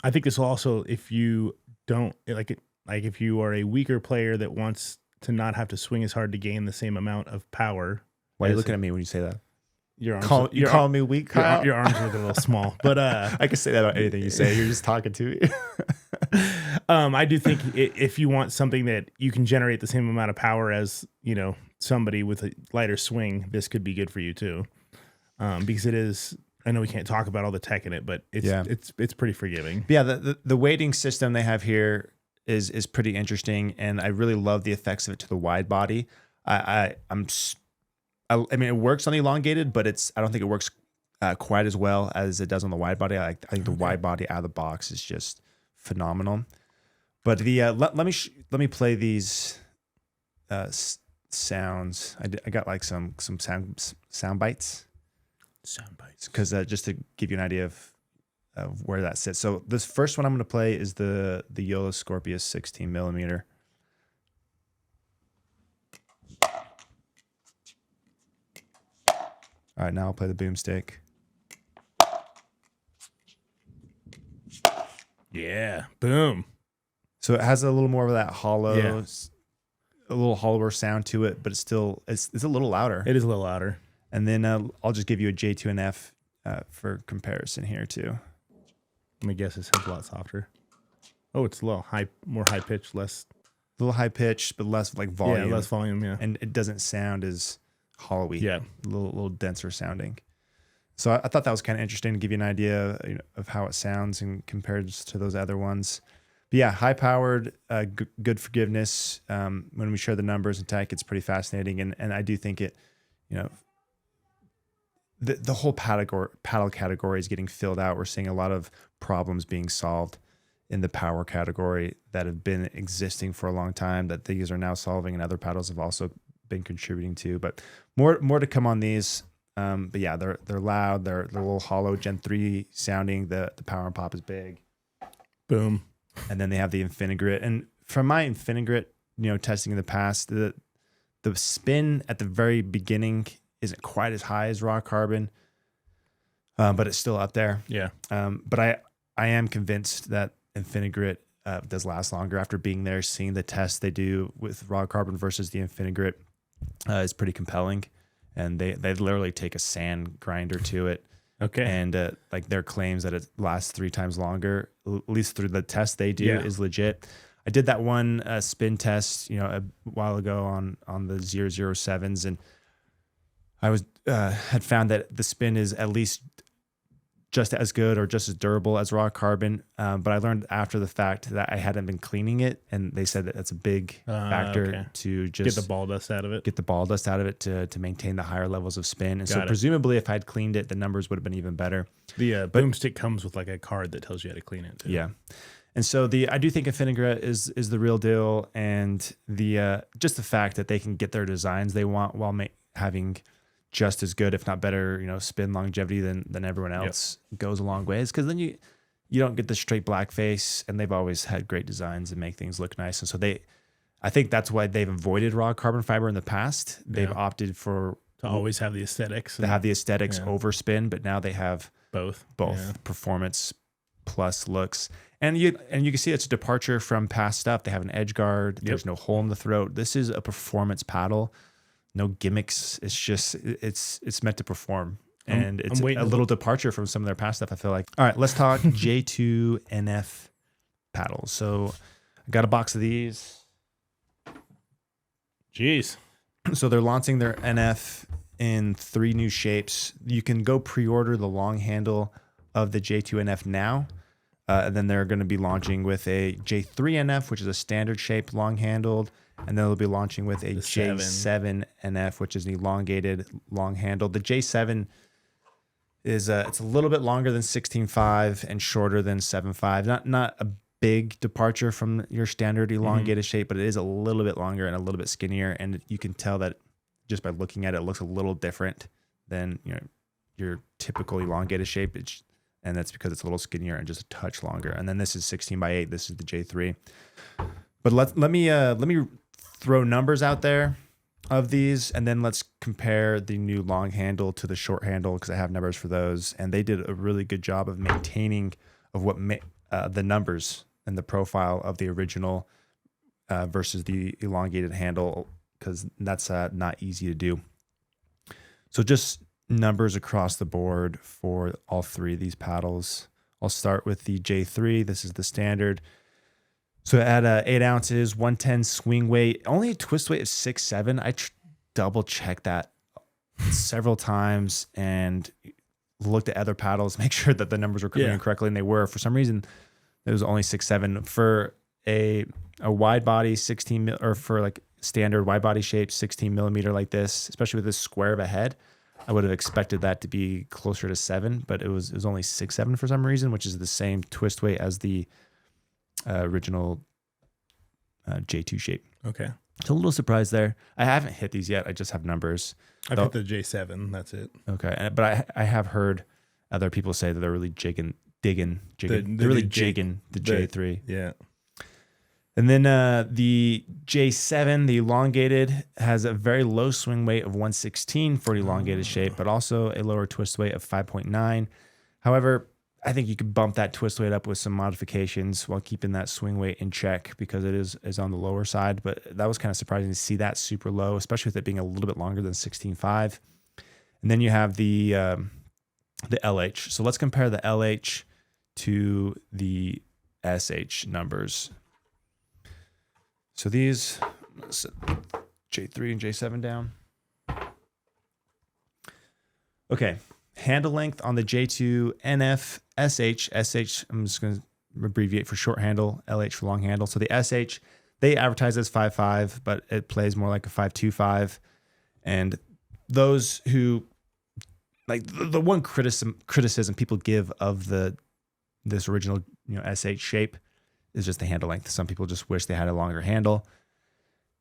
I think this will also, if you don't if you are a weaker player that wants to not have to swing as hard to gain the same amount of power. Why are you looking at me when you say that? Your arms, you call me weak, Kyle? Your arms are a little small, but I can say that about anything you say. You're just talking to me. I do think if you want something that you can generate the same amount of power as somebody with a lighter swing, this could be good for you too, because it is. I know we can't talk about all the tech in it, but it's pretty forgiving. But yeah, the weighting system they have here is pretty interesting, and I really love the effects of it to the wide body. I mean, it works on the elongated, but I don't think it works quite as well as it does on the wide body. I think the wide body out of the box is just phenomenal. But let me play these sounds. I got like some sound bites. Because just to give you an idea of where that sits. So this first one I'm going to play is the Yola Scorpius 16 millimeter. All right, now I'll play the Boomstik. Yeah, boom. So it has a little more of that hollow, a little hollower sound to it, but it's a little louder. It is a little louder. And then I'll just give you a J2NF for comparison here too. Let me guess, it sounds a lot softer. Oh, it's a little more high pitched, less. A little high pitched, but less like volume. Yeah, less volume. Yeah, and it doesn't sound as hollowy. Yeah, a little denser sounding. So I thought that was kind of interesting to give you an idea of how it sounds and compared to those other ones. But yeah, high powered, good forgiveness. When we share the numbers and tech, it's pretty fascinating, and I do think it, the whole paddle category is getting filled out. We're seeing a lot of problems being solved in the power category that have been existing for a long time that these are now solving, and other paddles have also been contributing to. But more to come on these. But yeah, they're loud. They're a little hollow Gen 3 sounding. The power and pop is big. Boom. And then they have the Infinigrit. And from my Infinigrit, testing in the past, the spin at the very beginning isn't quite as high as raw carbon, but it's still up there. Yeah. But I am convinced that Infinigrit does last longer after being there, seeing the test they do with raw carbon versus the Infinigrit is pretty compelling. And they literally take a sand grinder to it. Okay. And like their claims that it lasts 3 times longer, at least through the test they do, is legit. I did that one spin test, a while ago on the 007s, and I had found that the spin is at least just as good or just as durable as raw carbon. But I learned after the fact that I hadn't been cleaning it, and they said that that's a big factor to just get the ball dust out of it. Get the ball dust out of it to maintain the higher levels of spin. And so presumably if I'd cleaned it, the numbers would have been even better. The Boomstik comes with like a card that tells you how to clean it too. Yeah. And so I do think Infinigrit is the real deal, and just the fact that they can get their designs they want while having just as good, if not better, spin longevity than everyone else goes a long ways. Because then you don't get the straight black face, and they've always had great designs and make things look nice. And so I think that's why they've avoided raw carbon fiber in the past. They've opted to always have the aesthetics. They have the aesthetics over spin, but now they have both performance plus looks. And you can see it's a departure from past stuff. They have an edge guard. There's no hole in the throat. This is a performance paddle. No gimmicks. It's just it's meant to perform, and it's a little departure from some of their past stuff, I feel like. All right, let's talk J2NF paddles. So I got a box of these. Jeez. So they're launching their NF in 3 new shapes. You can go pre-order the long handle of the J2NF now. And then they're going to be launching with a J3NF, which is a standard shape long handled. And then they'll be launching with a J7NF, which is an elongated long handled. The J7 is it's a little bit longer than 16.5 and shorter than 7.5. Not a big departure from your standard elongated shape, but it is a little bit longer and a little bit skinnier. And you can tell that just by looking at it, it looks a little different than your typical elongated shape. and that's because it's a little skinnier and just a touch longer. And then this is 16x8. This is the J3. But let me throw numbers out there of these, and then let's compare the new long handle to the short handle, because I have numbers for those, and they did a really good job of maintaining of what the numbers and the profile of the original versus the elongated handle, because that's not easy to do. So just numbers across the board for all three of these paddles. I'll start with the J3. This is the standard. So at 8 ounces, 110 swing weight, only a twist weight of 6.7. I double checked that several times and looked at other paddles, make sure that the numbers were coming in correctly, and they were. For some reason, it was only 6.7 for a wide body 16 or for like standard wide body shape 16 millimeter like this, especially with this square of a head. I would have expected that to be closer to 7, but it was only 6.7 for some reason, which is the same twist weight as the original J2 shape. Okay. So a little surprised there. I haven't hit these yet. I just have numbers. I've hit the J7. That's it. Okay. But I have heard other people say that they're really digging. They're really jigging the J3. Yeah. And then the J7, the elongated, has a very low swing weight of 116 for the elongated shape, but also a lower twist weight of 5.9. However, I think you could bump that twist weight up with some modifications while keeping that swing weight in check, because it is on the lower side. But that was kind of surprising to see that super low, especially with it being a little bit longer than 16.5. And then you have the LH. So let's compare the LH to the SH numbers. So these, let's set J3 and J7 down. Okay. Handle length on the J2NF SH. I'm just going to abbreviate for short handle, LH for long handle. So the SH, they advertise as 5.5, but it plays more like a 5.25. And those who, like the one criticism people give of this original SH shape is just the handle length. Some people just wish they had a longer handle.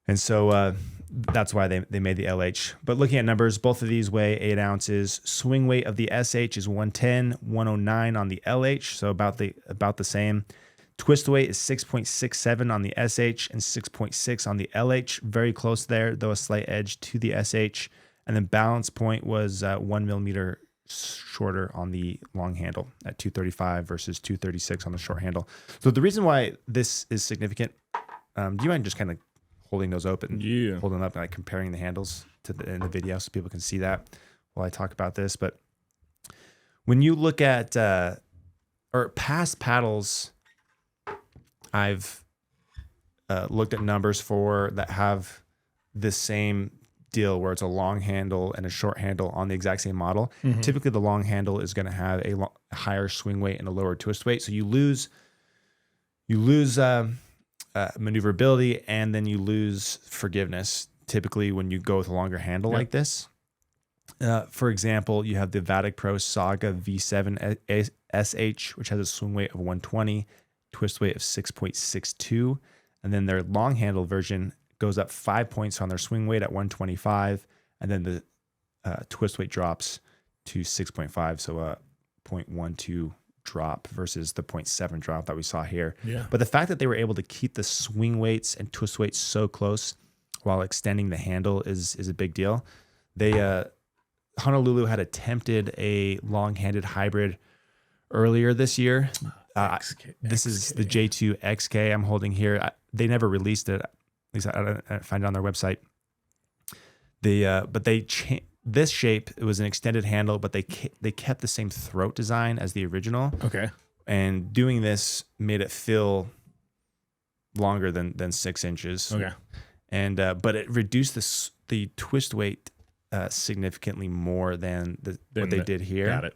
And so that's why they made the LH. But looking at numbers, both of these weigh 8 ounces. Swing weight of the SH is 110, 109 on the LH, so about the same. Twist weight is 6.67 on the SH and 6.6 on the LH. Very close there, though a slight edge to the SH. And then balance point was 1 millimeter shorter on the long handle at 235 versus 236 on the short handle. So the reason why this is significant, do you mind just kind of holding those open, holding up, and like comparing the handles in the video so people can see that while I talk about this? But when you look at or past paddles, I've looked at numbers for that have this same deal where it's a long handle and a short handle on the exact same model. Mm-hmm. Typically, the long handle is going to have a higher swing weight and a lower twist weight, so you lose maneuverability, and then you lose forgiveness typically when you go with a longer handle like this. For example, you have the Vatic Pro Saga V7 SH, which has a swing weight of 120, twist weight of 6.62, and then their long handle version goes up 5 points on their swing weight at 125, and then the twist weight drops to 6.5, so a 0.12 drop versus the 0.7 drop that we saw here. Yeah. But the fact that they were able to keep the swing weights and twist weights so close while extending the handle is a big deal. They Honolulu had attempted a long-handed hybrid earlier this year. This is the J2 XK I'm holding here. They never released it. At least I find it on their website. But this shape, it was an extended handle, but they kept the same throat design as the original. Okay. And doing this made it feel longer than 6 inches. Okay. And but it reduced the twist weight significantly more than what they did here. Got it.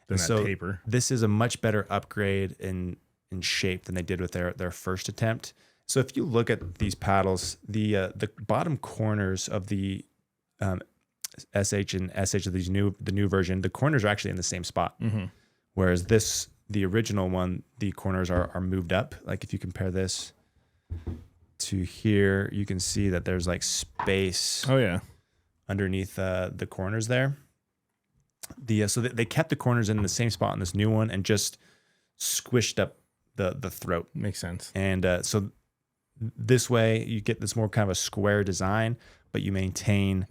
Than that taper. This is a much better upgrade in shape than they did with their first attempt. So if you look at these paddles, the bottom corners of the SH and SH of the new version, the corners are actually in the same spot. Mm-hmm. Whereas the original one, the corners are moved up. Like if you compare this to here, you can see that there's like space. Oh yeah, underneath the corners there. So they kept the corners in the same spot in this new one and just squished up the throat. Makes sense. And so this way you get this more kind of a square design, but you maintain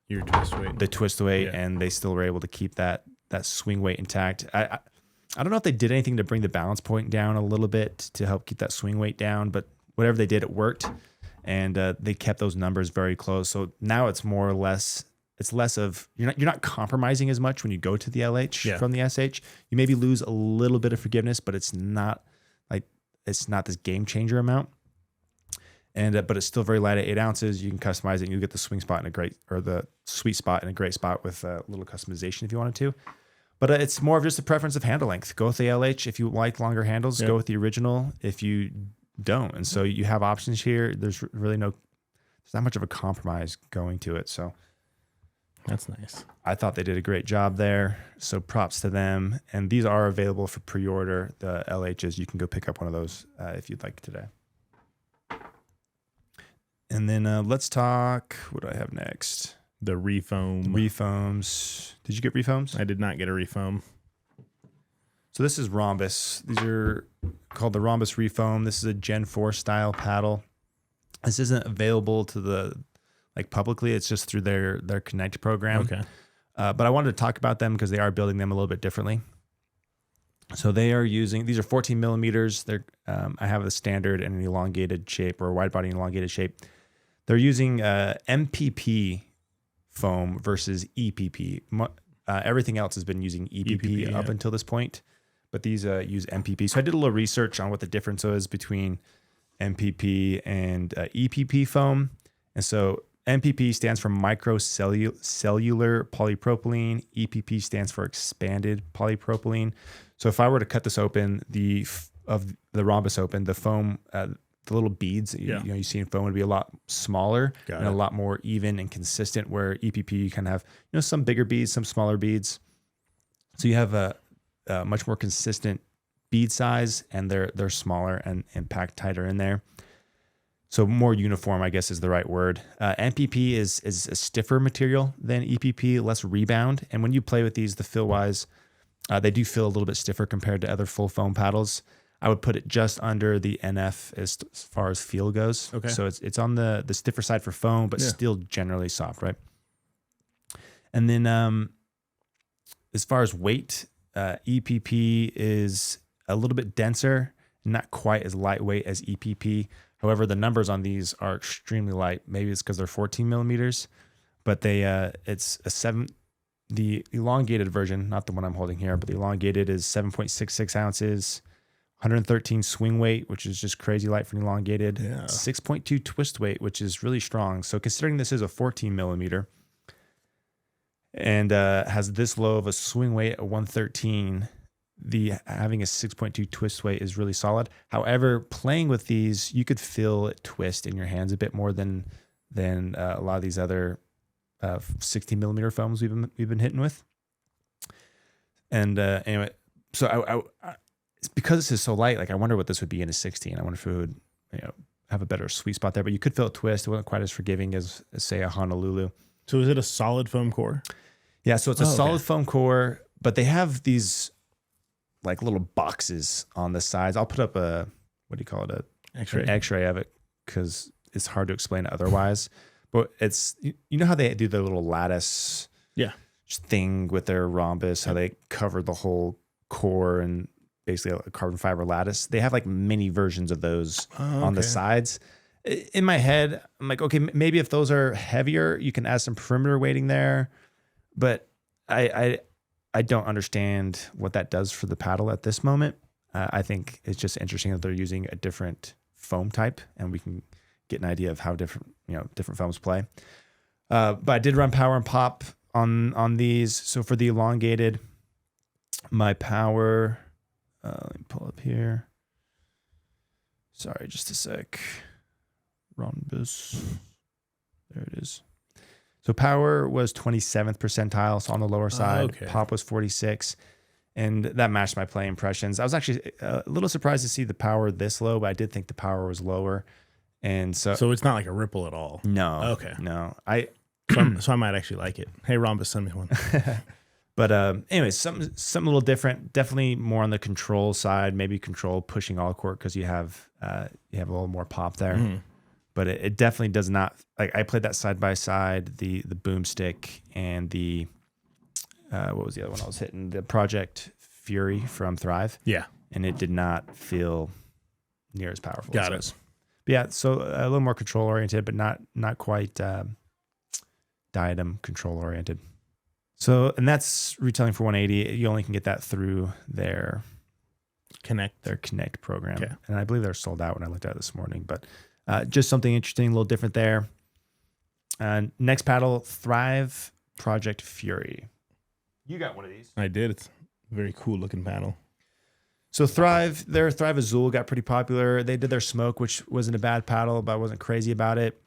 your twist weight, the twist weight, and they still were able to keep that swing weight intact. I don't know if they did anything to bring the balance point down a little bit to help keep that swing weight down, but whatever they did, it worked, and they kept those numbers very close. So now it's more or less. It's less of you're not compromising as much when you go to the LH from the SH. You maybe lose a little bit of forgiveness, but it's not this game changer amount. And but it's still very light at 8 ounces. You can customize it. And you get the swing spot the sweet spot in a great spot with a little customization if you wanted to. But it's more of just a preference of handle length. Go with the LH if you like longer handles. Go with the original if you don't. And so you have options here. There's not much of a compromise going to it. So. That's nice. I thought they did a great job there. So props to them. And these are available for pre-order. The LHs, you can go pick up one of those if you'd like today. And then let's talk, what do I have next? The Refoam. Refoams. Did you get Refoams? I did not get a Refoam. So this is Ronbus. These are called the Ronbus Refoam. This is a Gen 4 style paddle. This isn't available to the publicly. It's just through their Connect program. Okay. But I wanted to talk about them because they are building them a little bit differently. So they are using, these are 14 millimeters. I have a standard and an elongated shape, or a wide body elongated shape. They're using MPP foam versus EPP. Everything else has been using EPP up until this point, but these use MPP. So I did a little research on what the difference is between MPP and EPP foam. And so MPP stands for microcellular polypropylene. EPP stands for expanded polypropylene. So if I were to cut this open, the Ronbus open, the foam, the little beads you see in foam would be a lot smaller and a lot more even and consistent. Where EPP, you kind of have some bigger beads, some smaller beads. So you have a much more consistent bead size, and they're smaller and packed tighter in there. So more uniform, I guess, is the right word. MPP is a stiffer material than EPP, less rebound. And when you play with these, the feel-wise, they do feel a little bit stiffer compared to other full foam paddles. I would put it just under the NF as far as feel goes. Okay. So it's on the stiffer side for foam, but still generally soft, right? And then as far as weight, EPP is a little bit denser, not quite as lightweight as EPP. However, the numbers on these are extremely light. Maybe it's because they're 14 millimeters, but it's the elongated version, not the one I'm holding here, but the elongated is 7.66 ounces, 113 swing weight, which is just crazy light for an elongated, 6.2 twist weight, which is really strong. So considering this is a 14 millimeter and has this low of a swing weight at 113, having a 6.2 twist weight is really solid. However, playing with these, you could feel it twist in your hands a bit more than a lot of these other 16 millimeter foams we've been hitting with. And anyway, so I it's because this is so light. Like I wonder what this would be in a 16. I wonder if it would have a better sweet spot there. But you could feel it twist. It wasn't quite as forgiving as say a Honolulu. So is it a solid foam core? Yeah. So it's a solid foam core, but they have these like little boxes on the sides. I'll put up an X-ray of it because it's hard to explain otherwise. But it's, how they do their little lattice thing with their Ronbus, how they cover the whole core and basically a carbon fiber lattice. They have like mini versions of those on the sides. In my head, I'm like, okay, maybe if those are heavier, you can add some perimeter weighting there. But I don't understand what that does for the paddle at this moment. I think it's just interesting that they're using a different foam type, and we can get an idea of how different foams play. But I did run power and pop on these. So for the elongated, my power, let me pull up here. Sorry, just a sec. Ronbus. There it is. So power was 27th percentile, so on the lower side. Pop was 46, and that matched my play impressions. I was actually a little surprised to see the power this low, but I did think the power was lower. And so it's not like a ripple at all. No. Okay. No. So I might actually like it. Hey, Ronbus, send me one. But anyways, something a little different. Definitely more on the control side. Maybe control pushing all court because you have a little more pop there. Mm-hmm. But it definitely does not. Like I played that side by side, the Boomstik and the what was the other one I was hitting? The Project Fury from Thrive. Yeah, and it did not feel near as powerful. Got as it. But yeah, so a little more control oriented, but not quite diadem control oriented. So, and that's retailing for $180. You only can get that through their Connect program. Okay. And I believe they're sold out when I looked at it this morning, but just something interesting, a little different there. Next paddle, Thrive Project Fury. You got one of these. I did. It's a very cool looking paddle. So their Thrive Azul got pretty popular. They did their Smoke, which wasn't a bad paddle, but I wasn't crazy about it.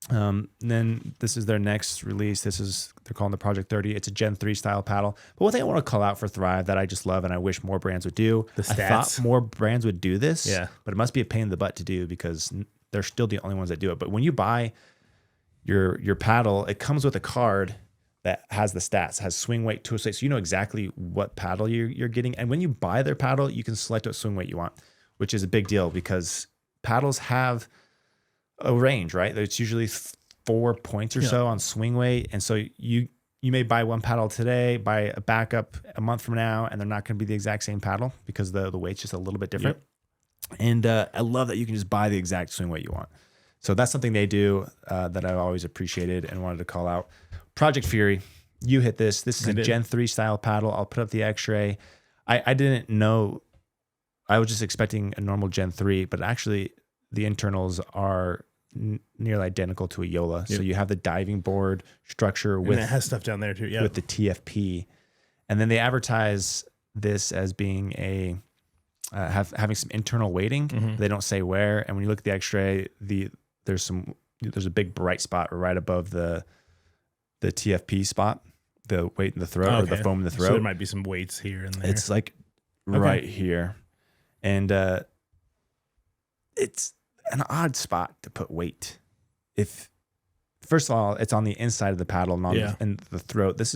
Then this is their next release. They're calling the Project 30. It's a Gen 3 style paddle. But one thing I want to call out for Thrive that I just love and I wish more brands would do. The stats. I thought more brands would do this, yeah, but it must be a pain in the butt to do because they're still the only ones that do it. But when you buy your paddle, it comes with a card that has the stats, has swing weight, twist weight, so you know exactly what paddle you're getting. And when you buy their paddle, you can select what swing weight you want, which is a big deal because paddles have a range, right? It's usually 4 points or so on swing weight. And so you may buy one paddle today, buy a backup a month from now, and they're not going to be the exact same paddle because the weight's just a little bit different. Yep. And I love that you can just buy the exact swing weight you want. So that's something they do that I've always appreciated and wanted to call out. Project Fury, you hit this. This is a Gen 3 style paddle. I'll put up the X-ray. I didn't know. I was just expecting a normal Gen 3, but actually the internals are nearly identical to a Yola. Yep. So you have the diving board structure with, and it has stuff down there too. Yeah, with the TFP, and then they advertise this as being a having some internal weighting. Mm-hmm. They don't say where. And when you look at the X-ray, there's a big bright spot right above the TFP spot, the weight in the throat or the foam in the throat. So there might be some weights here and there. It's like right here, and it's an odd spot to put weight. If first of all, it's on the inside of the paddle, not in the throat. This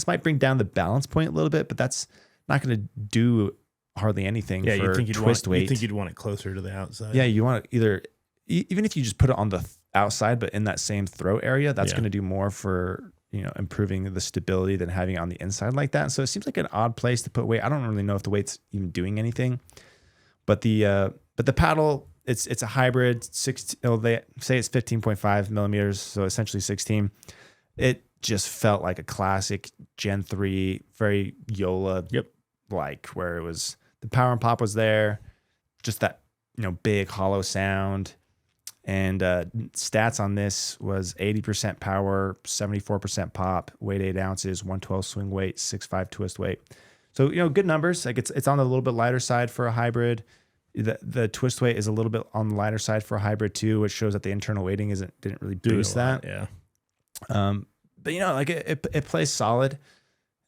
might bring down the balance point a little bit, but that's not going to do hardly anything for twist weight. You think you'd want it closer to the outside? Yeah, you want it even if you just put it on the outside, but in that same throat area, that's going to do more for improving the stability than having it on the inside like that. And so it seems like an odd place to put weight. I don't really know if the weight's even doing anything, but the paddle. It's a hybrid. They say it's 15.5 millimeters, so essentially 16. It just felt like a classic Gen 3, very Yola, like where it was the power and pop was there, just that big hollow sound, and stats on this was 80% power, 74% pop, weight 8 ounces, 112 swing weight, 6.5 twist weight. So good numbers. Like it's on the little bit lighter side for a hybrid. The twist weight is a little bit on the lighter side for a hybrid too, which shows that the internal weighting didn't really boost that. Yeah. But like it plays solid.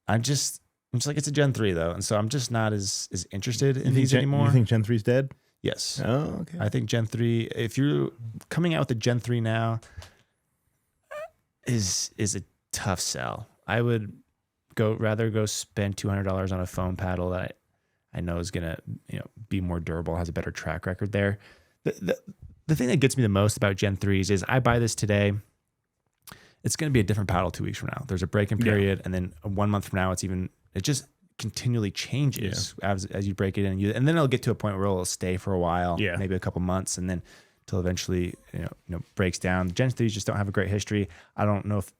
I'm just like it's a Gen 3 though, and so I'm just not as interested in these anymore. You think Gen 3's dead? Yes. Oh, okay. I think Gen 3. If you're coming out with a Gen 3 now, is a tough sell. I would rather go spend $200 on a foam paddle that I know is gonna be more durable, has a better track record there. The thing that gets me the most about Gen 3s is I buy this today. It's going to be a different paddle 2 weeks from now. There's a break-in period, and then 1 month from now, it just continually changes as you break it in, and then it'll get to a point where it'll stay for a while, maybe a couple months, and then until eventually breaks down. The Gen 3s just don't have a great history. I don't know if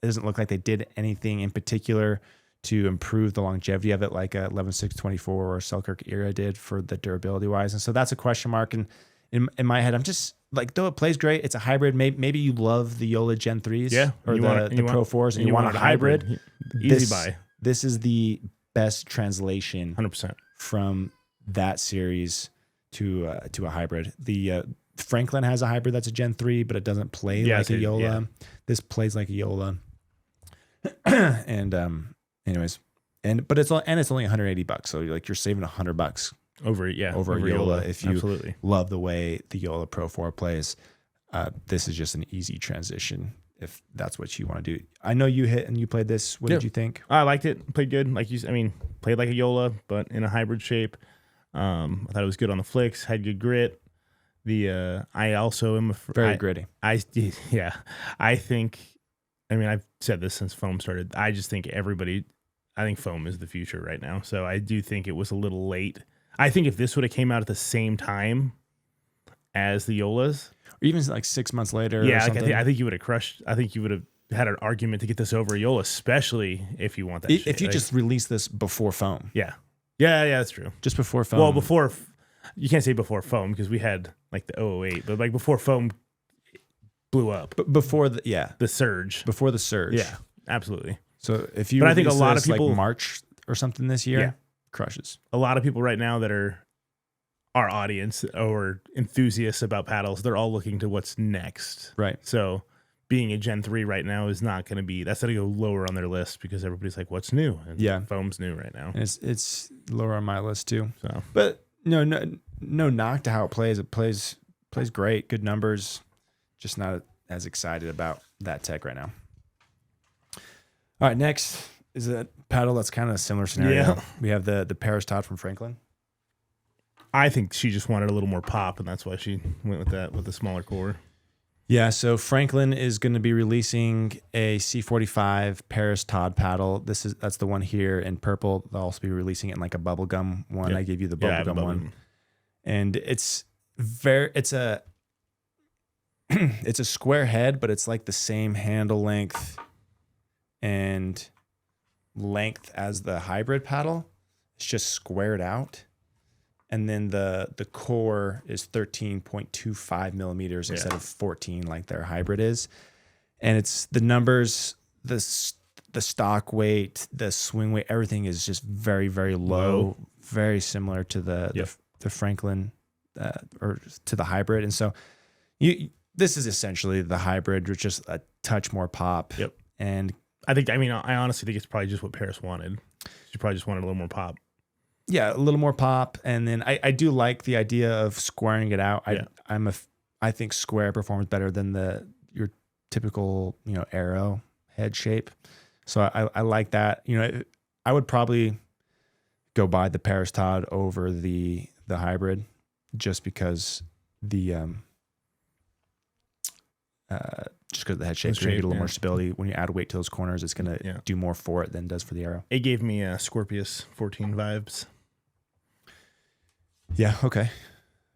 it doesn't look like they did anything in particular to improve the longevity of it, like a 11.624 or Selkirk era did for the durability wise. And so that's a question mark. And in my head, I'm just like, though it plays great, it's a hybrid. Maybe you love the Yola Gen 3s or the Pro 4s and you want a hybrid. Easy buy. This is the best translation 100% from that series to a hybrid. The Franklin has a hybrid that's a Gen 3, but it doesn't play like a Yola. Yeah. This plays like a Yola. And anyways, but it's only $180, so you're saving $100 over Yola if you love the way the Yola Pro 4 plays. This is just an easy transition. if that's what you want to do. I know you hit and you played this. What did you think? I liked it. Played good. Played like a Yola, but in a hybrid shape. I thought it was good on the flicks. Had good grit. I also am very gritty. I think. I've said this since foam started. I just think I think foam is the future right now. So I do think it was a little late. I think if this would have came out at the same time as the Yolas, or even like 6 months later. Yeah, I think you would have crushed. I think you would have had an argument to get this over a Yola, especially if you want that. If you just release this before foam. Yeah, that's true. Just before foam. Well, you can't say before foam because we had like the 008, but like before foam blew up. But before the surge. Before the surge. Yeah, absolutely. So if you, but I think a lot of people like March or something this year, crushes. A lot of people right now that are our audience or enthusiasts about paddles, they're all looking to what's next. Right. So being a Gen 3 right now is not going to be, that's going to go lower on their list because everybody's like, what's new? And foam's new right now. And it's lower on my list too. So, but no knock to how it plays. It plays great, good numbers. Just not as excited about that tech right now. All right, next is a paddle that's kind of a similar scenario. Yeah. We have the Parris Todd from Franklin. I think she just wanted a little more pop, and that's why she went with that, with the smaller core. Yeah, so Franklin is going to be releasing a C45 Parris Todd paddle. That's the one here in purple. They'll also be releasing it in like a bubblegum one. I gave you the bubblegum one. And it's a it's a square head, but it's like the same handle length and length as the hybrid paddle. It's just squared out. And then the core is 13.25 millimeters instead of 14 like their hybrid is. And it's the numbers, the stock weight, the swing weight, everything is just very, very low. Very similar to the Franklin or to the hybrid. And so this is essentially the hybrid with just a touch more pop. Yep. And I honestly think it's probably just what Parris wanted. She probably just wanted a little more pop. Yeah, a little more pop, and then I do like the idea of squaring it out. I think square performs better than your typical arrow head shape. So I like that. I would probably go buy the Parris Todd over the hybrid, just because the head shape, you're gonna get a little more stability. When you add weight to those corners, it's gonna do more for it than it does for the arrow. It gave me Scorpius 14 vibes. Yeah. Okay.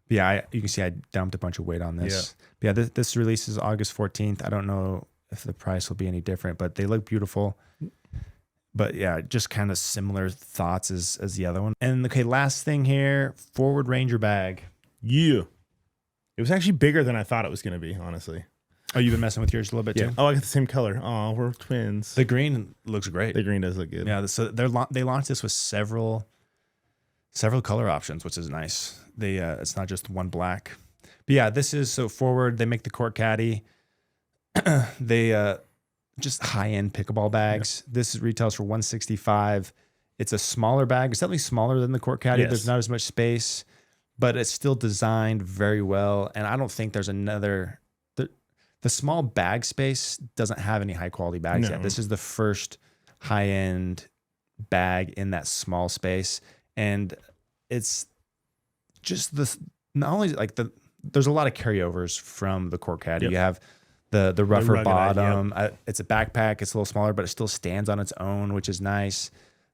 Yeah. You can see I dumped a bunch of weight on this. Yeah. This release is August 14th. I don't know if the price will be any different, but they look beautiful. But yeah, just kind of similar thoughts as the other one. And okay, last thing here, Forwrd Ranger bag. Yeah. It was actually bigger than I thought it was going to be, honestly. Oh, you've been messing with yours a little bit too? Oh, I got the same color. Oh, we're twins. The green looks great. The green does look good. Yeah. So they launched this with several color options, which is nice. It's not just one black. But yeah, this is so Forwrd. They make the Court Caddy. They just high-end pickleball bags. Yep. This retails for $165. It's a smaller bag. It's definitely smaller than the Court Caddy. Yes. There's not as much space, but it's still designed very well. And I don't think there's another. The small bag space doesn't have any high-quality bags yet. This is the first high-end bag in that small space. And it's just not only like there's a lot of carryovers from the Court Caddy. Yep. You have the rougher bottom. It's a backpack. It's a little smaller, but it still stands on its own, which is nice.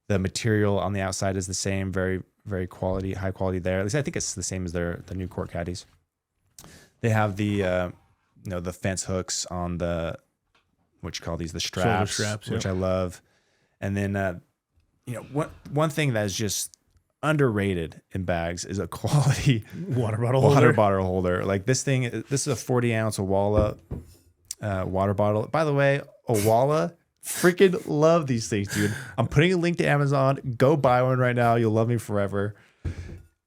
The material on the outside is the same, very, very high quality there. At least I think it's the same as the new Court Caddies. They have the fence hooks on the what you call these, the straps, which I love. And then one thing that is just underrated in bags is a quality water bottle holder. Like this is a 40 ounce Owala water bottle. By the way, Owala, freaking love these things, dude. I'm putting a link to Amazon. Go buy one right now. You'll love me forever.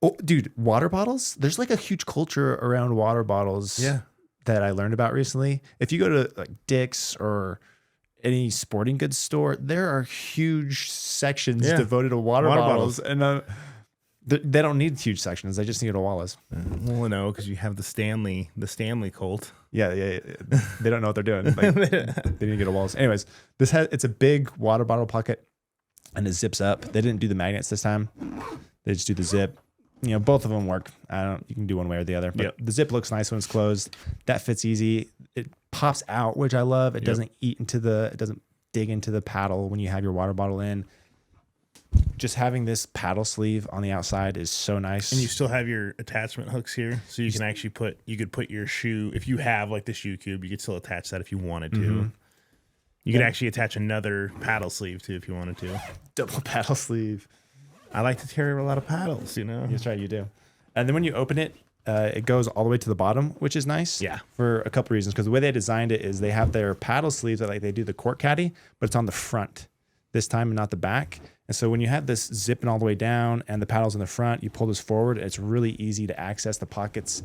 Oh, dude, water bottles. There's like a huge culture around water bottles. Yeah. That I learned about recently. If you go to like Dick's or any sporting goods store, there are huge sections devoted to water bottles. And They don't need huge sections. They just need a wallet. Well, no, because you have the Stanley Colt. Yeah. They don't know what they're doing. Like, they didn't get a wallet. Anyways, it's a big water bottle pocket, and it zips up. They didn't do the magnets this time. They just do the zip. Both of them work. You can do one way or the other. But the zip looks nice when it's closed. That fits easy. It pops out, which I love. It doesn't it doesn't dig into the paddle when you have your water bottle in. Just having this paddle sleeve on the outside is so nice. And you still have your attachment hooks here, so you can actually put your shoe, if you have like the shoe cube, you could still attach that if you wanted to. Mm-hmm. You could actually attach another paddle sleeve too if you wanted to. Double paddle sleeve. I like to carry a lot of paddles, That's right, you do. And then when you open it, it goes all the way to the bottom, which is nice. Yeah. For a couple reasons, because the way they designed it is they have their paddle sleeves that like they do the court caddy, but it's on the front this time and not the back. And so when you have this zipping all the way down and the paddles in the front, you pull this forward. It's really easy to access the pockets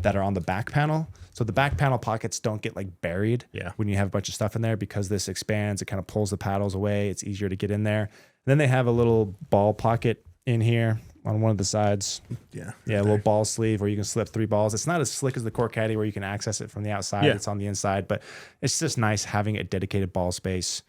that are on the back panel. So the back panel pockets don't get like buried when you have a bunch of stuff in there, because this expands. It kind of pulls the paddles away. It's easier to get in there. And then they have a little ball pocket in here on one of the sides. Yeah. Yeah, a little ball sleeve where you can slip 3 balls. It's not as slick as the court caddy where you can access it from the outside. It's on the inside, but it's just nice having a dedicated ball space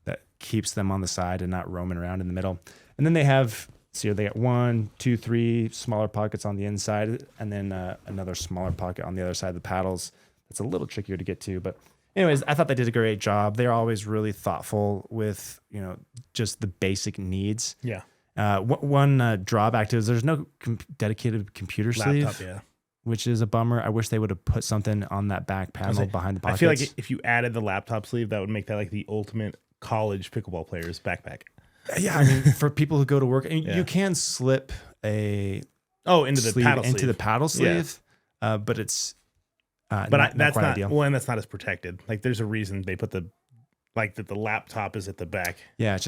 that keeps them on the side and not roaming around in the middle. And then they have, they got 1, 2, 3 smaller pockets on the inside, and then another smaller pocket on the other side of the paddles. It's a little trickier to get to, but anyways, I thought they did a great job. They're always really thoughtful with, just the basic needs. Yeah. One drawback to it is there's no dedicated computer sleeve, which is a bummer. I wish they would have put something on that back panel behind the pockets. I feel like if you added the laptop sleeve, that would make that like the ultimate college pickleball player's backpack. Yeah, I mean, for people who go to work, you can slip into the paddle sleeve, but it's that's not ideal. Well, and that's not as protected. Like, there's a reason they put the laptop is at the back. Yeah,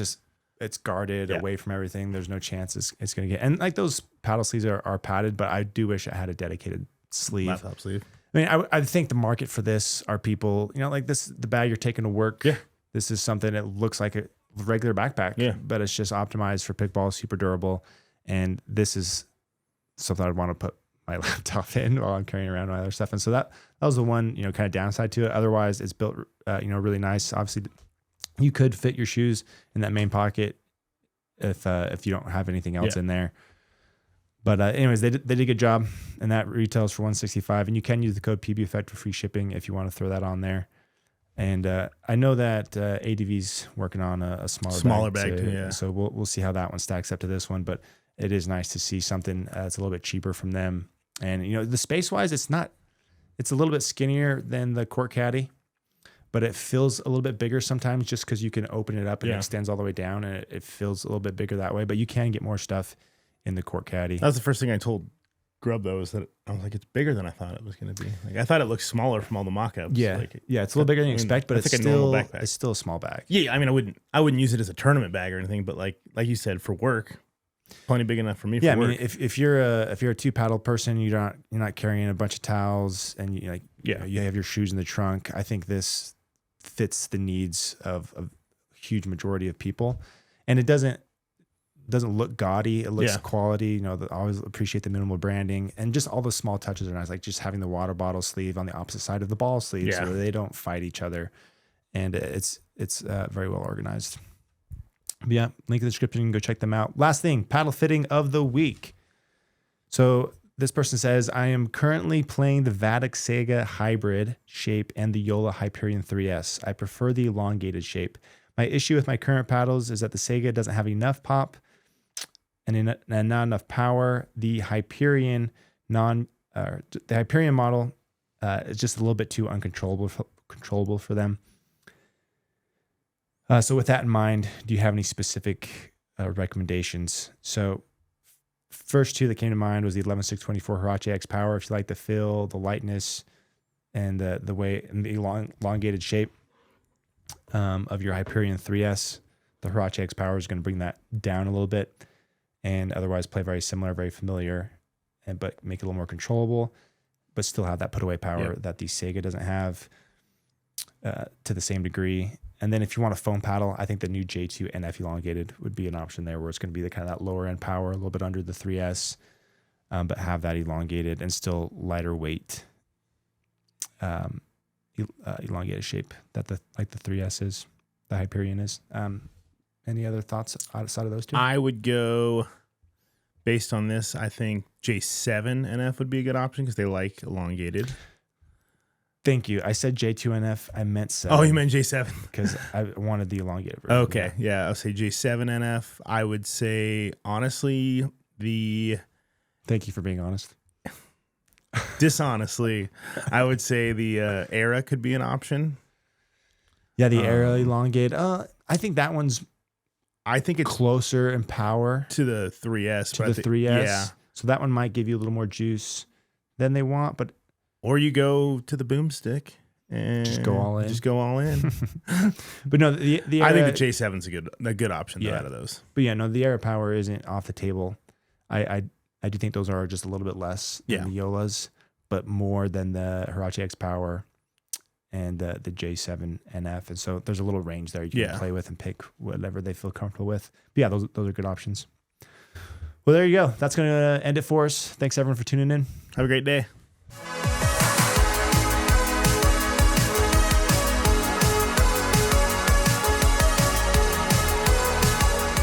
it's guarded away from everything. There's no chance it's going to get. And like those paddle sleeves are padded, but I do wish it had a dedicated sleeve. Laptop sleeve. I mean, I think the market for this are people, like this, the bag you're taking to work. Yeah. This is something that looks like a regular backpack, but it's just optimized for pickball, super durable. And this is something I'd want to put my laptop in while I'm carrying around my other stuff. And so that was the one, kind of downside to it. Otherwise, it's built, really nice. Obviously, you could fit your shoes in that main pocket if you don't have anything else in there. But anyways, they did a good job, and that retails for $165. And you can use the code PBEffect for free shipping if you want to throw that on there. And I know that ADV's working on a smaller bag too. Yeah. So we'll see how that one stacks up to this one. But it is nice to see something that's a little bit cheaper from them. And the space wise, it's a little bit skinnier than the court caddy, but it feels a little bit bigger sometimes just because you can open it up and it extends all the way down, and it feels a little bit bigger that way. But you can get more stuff in the court caddy. That was the first thing I told Grub, though, is that I was like, it's bigger than I thought it was going to be. Like, I thought it looked smaller from all the mock-ups. Yeah, it's a little bigger than you expect, but it's still a small bag. Yeah, I mean, I wouldn't use it as a tournament bag or anything, but like you said, for work, plenty big enough for me. Yeah, for work. I mean, if you're a 2 paddle person, you're not carrying a bunch of towels, and you have your shoes in the trunk. I think this fits the needs of a huge majority of people, and it doesn't look gaudy. It looks quality. I always appreciate the minimal branding, and just all the small touches are nice. Like just having the water bottle sleeve on the opposite side of the ball sleeve, so they don't fight each other, and it's very well organized. But yeah, link in the description. You can go check them out. Last thing, paddle fitting of the week. So this person says, I am currently playing the Vatic Sega Hybrid shape and the Yola Hyperion 3S. I prefer the elongated shape. My issue with my current paddles is that the Sega doesn't have enough pop and not enough power. The Hyperion model is just a little bit too uncontrollable for them. So with that in mind, do you have any specific recommendations? So first 2 that came to mind was the 11624 Hirachi X Power. If you like the feel, the lightness, and the way and the elongated shape of your Hyperion 3S, the Hirachi X Power is going to bring that down a little bit, and otherwise play very similar, very familiar, but make it a little more controllable, but still have that put away power that the Sega doesn't have to the same degree. And then if you want a foam paddle, I think the new J2NF elongated would be an option there, where it's going to be the kind of that lower end power, a little bit under the 3S, but have that elongated and still lighter weight, elongated shape that the 3S is, the Hyperion is. Any other thoughts outside of those two? I would go, based on this, I think J7NF would be a good option because they like elongated. Thank you. I said J2NF. I meant 7. Oh, you meant J7. Because I wanted the elongated version. Okay. Yeah. I'll say J7NF. I would say, honestly, Thank you for being honest. Dishonestly, I would say the Era could be an option. Yeah, the Era elongated. I think that one's it's closer in power to the 3S. To the 3S. Yeah. So that one might give you a little more juice than they want, but... Or you go to the Boomstik and just go all in. But no, the Era, I think the J7's a good option out of those. But yeah, no, the Era power isn't off the table. I do think those are just a little bit less than the Yolas, but more than the Hirachi X Power and the J7NF. And so there's a little range there you can play with and pick whatever they feel comfortable with. But yeah, those are good options. Well, there you go. That's going to end it for us. Thanks everyone for tuning in. Have a great day.